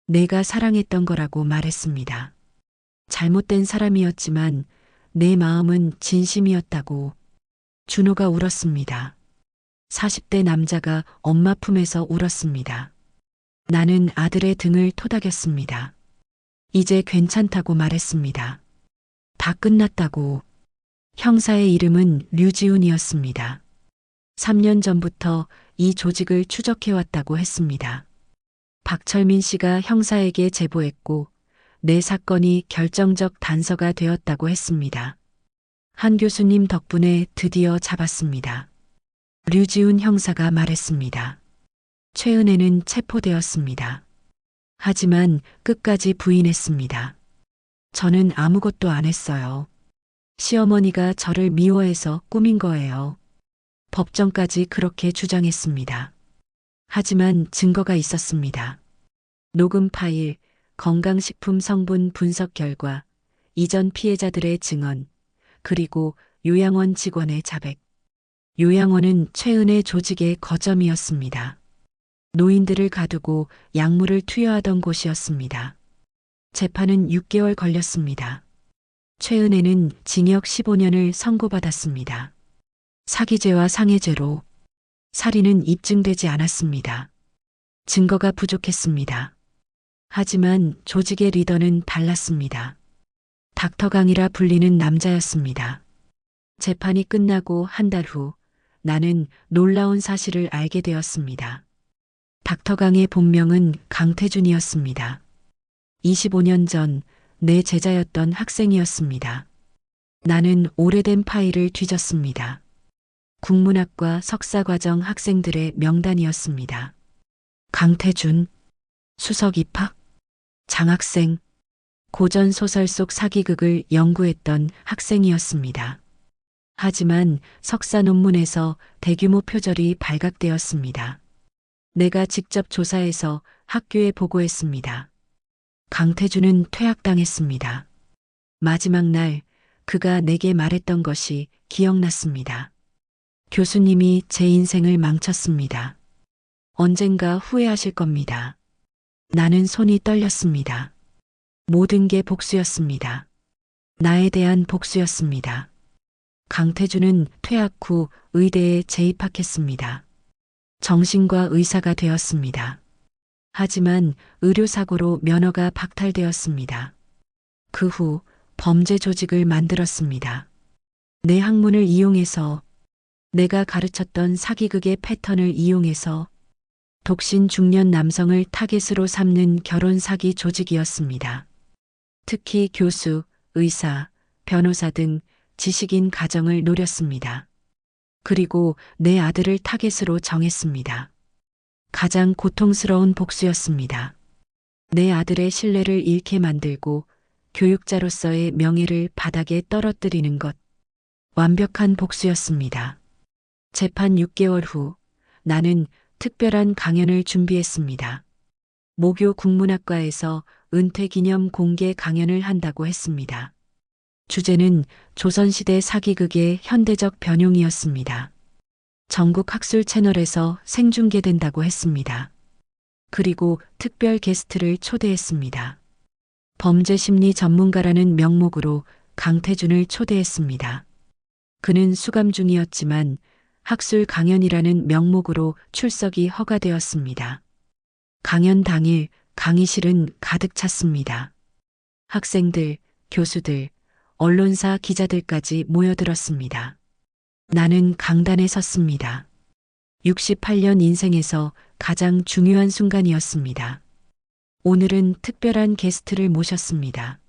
내가 사랑했던 거라고 말했습니다. 잘못된 사람이었지만 내 마음은 진심이었다고. 준호가 울었습니다. 40대 남자가 엄마 품에서 울었습니다. 나는 아들의 등을 토닥였습니다. 이제 괜찮다고 말했습니다. 다 끝났다고. 형사의 이름은 류지훈이었습니다. 3년 전부터 이 조직을 추적해왔다고 했습니다. 박철민 씨가 형사에게 제보했고 내 사건이 결정적 단서가 되었다고 했습니다. 한 교수님 덕분에 드디어 잡았습니다. 류지훈 형사가 말했습니다. 최은혜는 체포되었습니다. 하지만 끝까지 부인했습니다. 저는 아무것도 안 했어요. 시어머니가 저를 미워해서 꾸민 거예요. 법정까지 그렇게 주장했습니다. 하지만 증거가 있었습니다. 녹음 파일, 건강식품 성분 분석 결과, 이전 피해자들의 증언, 그리고 요양원 직원의 자백. 요양원은 최은혜 조직의 거점이었습니다. 노인들을 가두고 약물을 투여하던 곳이었습니다. 재판은 6개월 걸렸습니다. 최은혜는 징역 15년을 선고받았습니다. 사기죄와 상해죄로. 살인은 입증되지 않았습니다. 증거가 부족했습니다. 하지만 조직의 리더는 달랐습니다. 닥터 강이라 불리는 남자였습니다. 재판이 끝나고 한 달 후 나는 놀라운 사실을 알게 되었습니다. 닥터 강의 본명은 강태준이었습니다. 25년 전 내 제자였던 학생이었습니다. 나는 오래된 파일을 뒤졌습니다. 국문학과 석사과정 학생들의 명단이었습니다. 강태준, 수석 입학, 장학생, 고전 소설 속 사기극을 연구했던 학생이었습니다. 하지만 석사 논문에서 대규모 표절이 발각되었습니다. 내가 직접 조사해서 학교에 보고했습니다. 강태준은 퇴학당했습니다. 마지막 날 그가 내게 말했던 것이 기억났습니다. 교수님이 제 인생을 망쳤습니다. 언젠가 후회하실 겁니다. 나는 손이 떨렸습니다. 모든 게 복수였습니다. 나에 대한 복수였습니다. 강태준은 퇴학 후 의대에 재입학했습니다. 정신과 의사가 되었습니다. 하지만 의료사고로 면허가 박탈되었습니다. 그 후 범죄 조직을 만들었습니다. 내 학문을 이용해서, 내가 가르쳤던 사기극의 패턴을 이용해서 독신 중년 남성을 타겟으로 삼는 결혼 사기 조직이었습니다. 특히 교수, 의사, 변호사 등 지식인 가정을 노렸습니다. 그리고 내 아들을 타겟으로 정했습니다. 가장 고통스러운 복수였습니다. 내 아들의 신뢰를 잃게 만들고 교육자로서의 명예를 바닥에 떨어뜨리는 것. 완벽한 복수였습니다. 재판 6개월 후 나는 특별한 강연을 준비했습니다. 모교 국문학과에서 은퇴 기념 공개 강연을 한다고 했습니다. 주제는 조선시대 사기극의 현대적 변용이었습니다. 전국 학술 채널에서 생중계된다고 했습니다. 그리고 특별 게스트를 초대했습니다. 범죄 심리 전문가라는 명목으로 강태준을 초대했습니다. 그는 수감 중이었지만 학술 강연이라는 명목으로 출석이 허가되었습니다. 강연 당일 강의실은 가득 찼습니다. 학생들, 교수들, 언론사 기자들까지 모여들었습니다. 나는 강단에 섰습니다. 68년 인생에서 가장 중요한 순간이었습니다. 오늘은 특별한 게스트를 모셨습니다.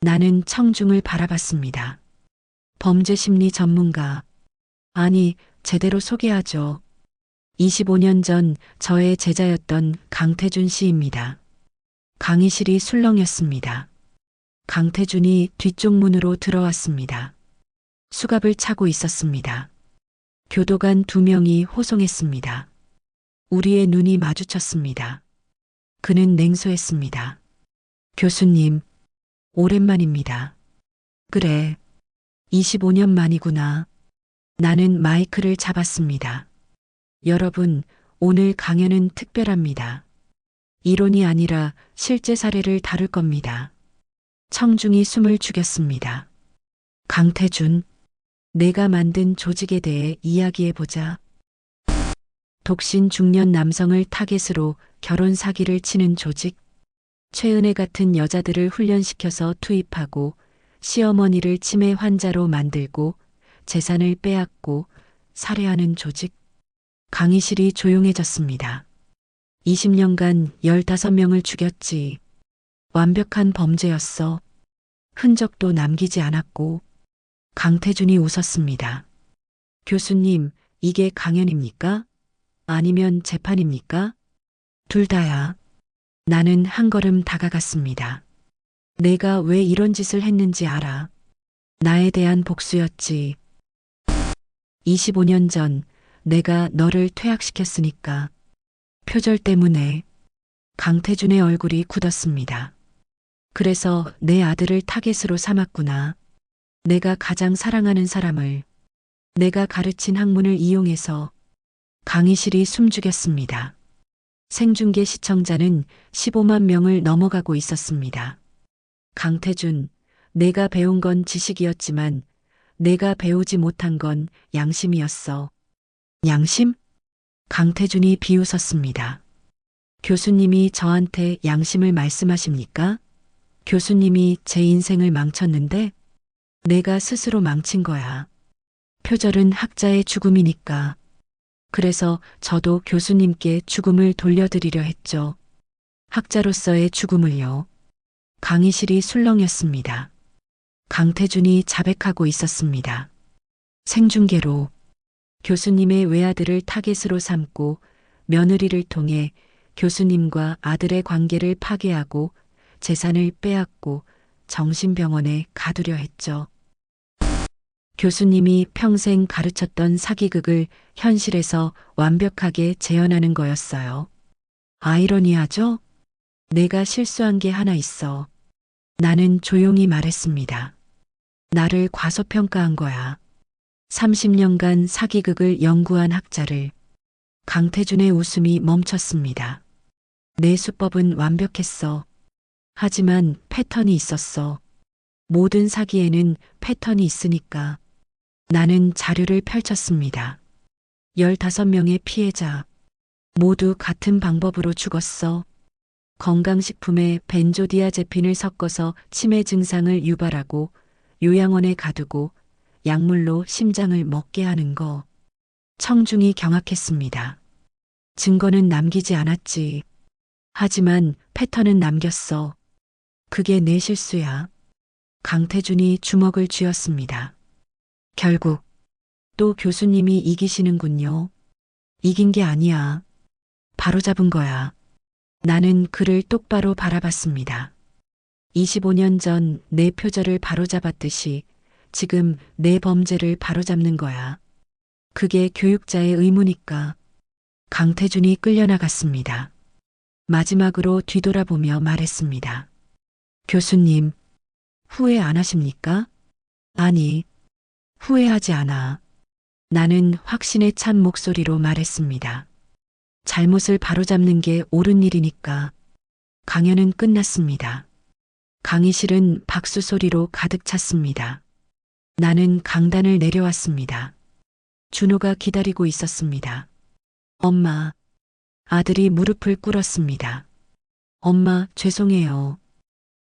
나는 청중을 바라봤습니다. 범죄 심리 전문가. 아니, 제대로 소개하죠. 25년 전 저의 제자였던 강태준 씨입니다. 강의실이 술렁였습니다. 강태준이 뒤쪽 문으로 들어왔습니다. 수갑을 차고 있었습니다. 교도관 2명이 호송했습니다. 우리의 눈이 마주쳤습니다. 그는 냉소했습니다. 교수님, 오랜만입니다. 그래, 25년 만이구나. 나는 마이크를 잡았습니다. 여러분, 오늘 강연은 특별합니다. 이론이 아니라 실제 사례를 다룰 겁니다. 청중이 숨을 죽였습니다. 강태준, 내가 만든 조직에 대해 이야기해보자. 독신 중년 남성을 타겟으로 결혼 사기를 치는 조직. 최은혜 같은 여자들을 훈련시켜서 투입하고 시어머니를 치매 환자로 만들고 재산을 빼앗고 살해하는 조직. 강의실이 조용해졌습니다. 20년간 15명을 죽였지. 완벽한 범죄였어. 흔적도 남기지 않았고. 강태준이 웃었습니다. 교수님, 이게 강연입니까? 아니면 재판입니까? 둘 다야. 나는 한 걸음 다가갔습니다. 내가 왜 이런 짓을 했는지 알아. 나에 대한 복수였지. 25년 전 내가 너를 퇴학시켰으니까. 표절 때문에. 강태준의 얼굴이 굳었습니다. 그래서 내 아들을 타겟으로 삼았구나. 내가 가장 사랑하는 사람을, 내가 가르친 학문을 이용해서. 강의실이 숨죽였습니다. 생중계 시청자는 15만 명을 넘어가고 있었습니다. 강태준, 내가 배운 건 지식이었지만 내가 배우지 못한 건 양심이었어. 양심? 강태준이 비웃었습니다. 교수님이 저한테 양심을 말씀하십니까? 교수님이 제 인생을 망쳤는데 내가 스스로 망친 거야. 표절은 학자의 죽음이니까. 그래서 저도 교수님께 죽음을 돌려드리려 했죠. 학자로서의 죽음을요. 강의실이 술렁였습니다. 강태준이 자백하고 있었습니다. 생중계로 교수님의 외아들을 타겟으로 삼고 며느리를 통해 교수님과 아들의 관계를 파괴하고 재산을 빼앗고 정신병원에 가두려 했죠. 교수님이 평생 가르쳤던 사기극을 현실에서 완벽하게 재현하는 거였어요. 아이러니하죠? 내가 실수한 게 하나 있어. 나는 조용히 말했습니다. 나를 과소평가한 거야. 30년간 사기극을 연구한 학자를. 강태준의 웃음이 멈췄습니다. 내 수법은 완벽했어. 하지만 패턴이 있었어. 모든 사기에는 패턴이 있으니까. 나는 자료를 펼쳤습니다. 15명의 피해자. 모두 같은 방법으로 죽었어. 건강식품에 벤조디아제핀을 섞어서 치매 증상을 유발하고 요양원에 가두고 약물로 심장을 먹게 하는 거. 청중이 경악했습니다. 증거는 남기지 않았지. 하지만 패턴은 남겼어. 그게 내 실수야. 강태준이 주먹을 쥐었습니다. 결국 또 교수님이 이기시는군요. 이긴 게 아니야. 바로잡은 거야. 나는 그를 똑바로 바라봤습니다. 25년 전 내 표절을 바로잡았듯이 지금 내 범죄를 바로잡는 거야. 그게 교육자의 의무니까. 강태준이 끌려나갔습니다. 마지막으로 뒤돌아보며 말했습니다. 교수님, 후회 안 하십니까? 아니, 후회하지 않아. 나는 확신에 찬 목소리로 말했습니다. 잘못을 바로잡는 게 옳은 일이니까. 강연은 끝났습니다. 강의실은 박수 소리로 가득 찼습니다. 나는 강단을 내려왔습니다. 준호가 기다리고 있었습니다. 엄마. 아들이 무릎을 꿇었습니다. 엄마, 죄송해요.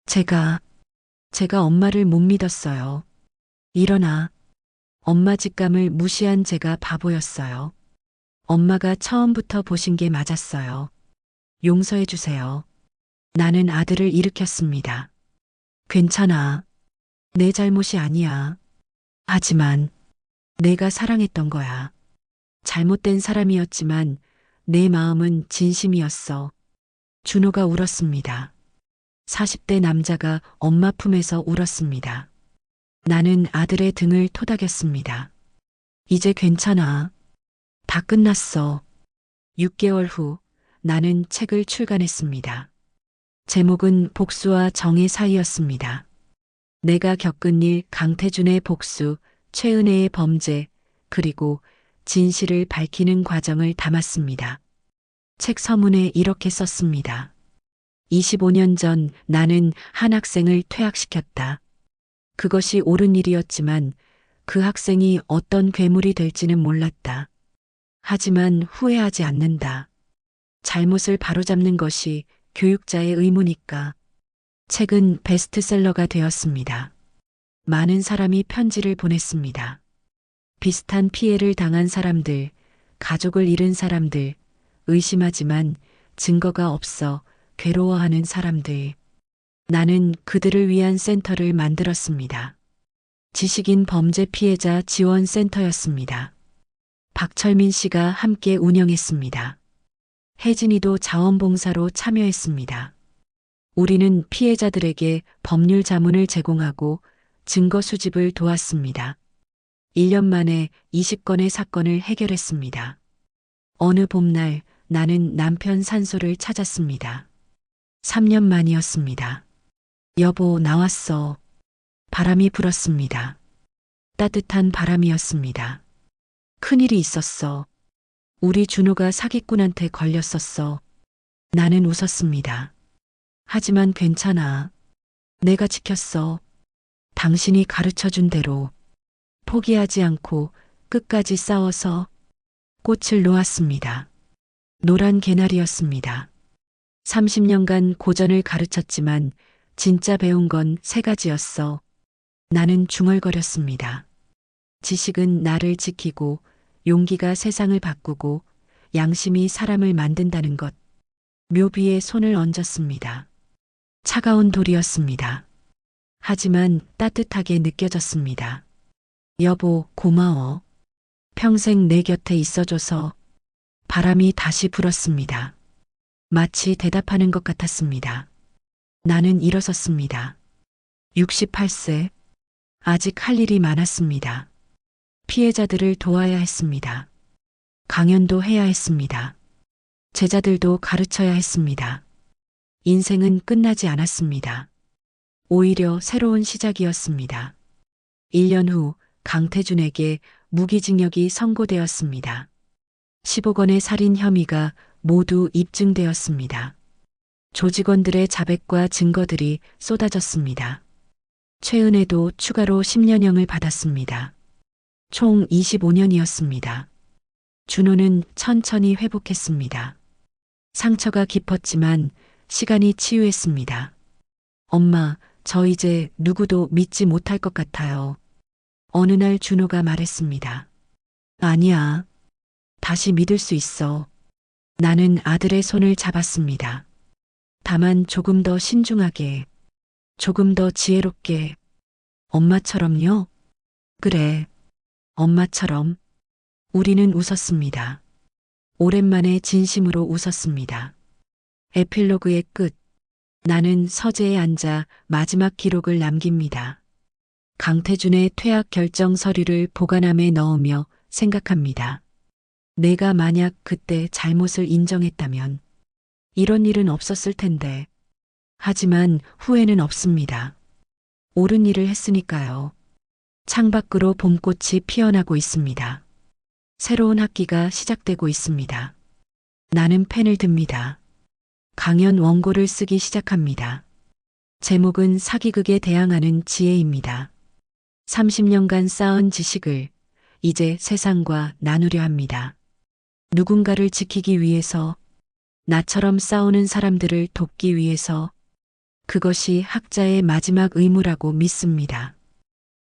제가 엄마를 못 믿었어요. 일어나. 엄마 직감을 무시한 제가 바보였어요. 엄마가 처음부터 보신 게 맞았어요. 용서해 주세요. 나는 아들을 일으켰습니다. 괜찮아. 내 잘못이 아니야. 하지만 내가 사랑했던 거야. 잘못된 사람이었지만 내 마음은 진심이었어. 준호가 울었습니다. 40대 남자가 엄마 품에서 울었습니다. 나는 아들의 등을 토닥였습니다. 이제 괜찮아. 다 끝났어. 6개월 후 나는 책을 출간했습니다. 제목은 복수와 정의 사이였습니다. 내가 겪은 일, 강태준의 복수, 최은혜의 범죄, 그리고 진실을 밝히는 과정을 담았습니다. 책 서문에 이렇게 썼습니다. 25년 전 나는 한 학생을 퇴학시켰다. 그것이 옳은 일이었지만 그 학생이 어떤 괴물이 될지는 몰랐다. 하지만 후회하지 않는다. 잘못을 바로잡는 것이 교육자의 의무니까. 책은 베스트셀러가 되었습니다. 많은 사람이 편지를 보냈습니다. 비슷한 피해를 당한 사람들, 가족을 잃은 사람들, 의심하지만 증거가 없어 괴로워하는 사람들. 나는 그들을 위한 센터를 만들었습니다. 지식인 범죄 피해자 지원 센터였습니다. 박철민 씨가 함께 운영했습니다. 혜진이도 자원봉사로 참여했습니다. 우리는 피해자들에게 법률 자문을 제공하고 증거 수집을 도왔습니다. 1년 만에 20건의 사건을 해결했습니다. 어느 봄날 나는 남편 산소를 찾았습니다. 3년 만이었습니다. 여보, 나왔어. 바람이 불었습니다. 따뜻한 바람이었습니다. 큰일이 있었어. 우리 준호가 사기꾼한테 걸렸었어. 나는 웃었습니다. 하지만 괜찮아. 내가 지켰어. 당신이 가르쳐준 대로. 포기하지 않고 끝까지 싸워서 꽃을 놓았습니다. 노란 개나리였습니다. 30년간 고전을 가르쳤지만 진짜 배운 건 3가지였어. 나는 중얼거렸습니다. 지식은 나를 지키고, 용기가 세상을 바꾸고, 양심이 사람을 만든다는 것. 묘비에 손을 얹었습니다. 차가운 돌이었습니다. 하지만 따뜻하게 느껴졌습니다. 여보, 고마워. 평생 내 곁에 있어줘서. 바람이 다시 불었습니다. 마치 대답하는 것 같았습니다. 나는 일어섰습니다. 68세. 아직 할 일이 많았습니다. 피해자들을 도와야 했습니다. 강연도 해야 했습니다. 제자들도 가르쳐야 했습니다. 인생은 끝나지 않았습니다. 오히려 새로운 시작이었습니다. 1년 후 강태준에게 무기징역이 선고되었습니다. 15건의 살인 혐의가 모두 입증되었습니다. 조직원들의 자백과 증거들이 쏟아졌습니다. 최은혜도 추가로 10년형을 받았습니다. 총 25년이었습니다. 준호는 천천히 회복했습니다. 상처가 깊었지만 시간이 치유했습니다. 엄마, 저 이제 누구도 믿지 못할 것 같아요. 어느 날 준호가 말했습니다. 아니야. 다시 믿을 수 있어. 나는 아들의 손을 잡았습니다. 다만 조금 더 신중하게, 조금 더 지혜롭게. 엄마처럼요? 그래. 엄마처럼. 우리는 웃었습니다. 오랜만에 진심으로 웃었습니다. 에필로그의 끝. 나는 서재에 앉아 마지막 기록을 남깁니다. 강태준의 퇴학 결정 서류를 보관함에 넣으며 생각합니다. 내가 만약 그때 잘못을 인정했다면 이런 일은 없었을 텐데. 하지만 후회는 없습니다. 옳은 일을 했으니까요. 창밖으로 봄꽃이 피어나고 있습니다. 새로운 학기가 시작되고 있습니다. 나는 펜을 듭니다. 강연 원고를 쓰기 시작합니다. 제목은 사기극에 대항하는 지혜입니다. 30년간 쌓은 지식을 이제 세상과 나누려 합니다. 누군가를 지키기 위해서, 나처럼 싸우는 사람들을 돕기 위해서. 그것이 학자의 마지막 의무라고 믿습니다.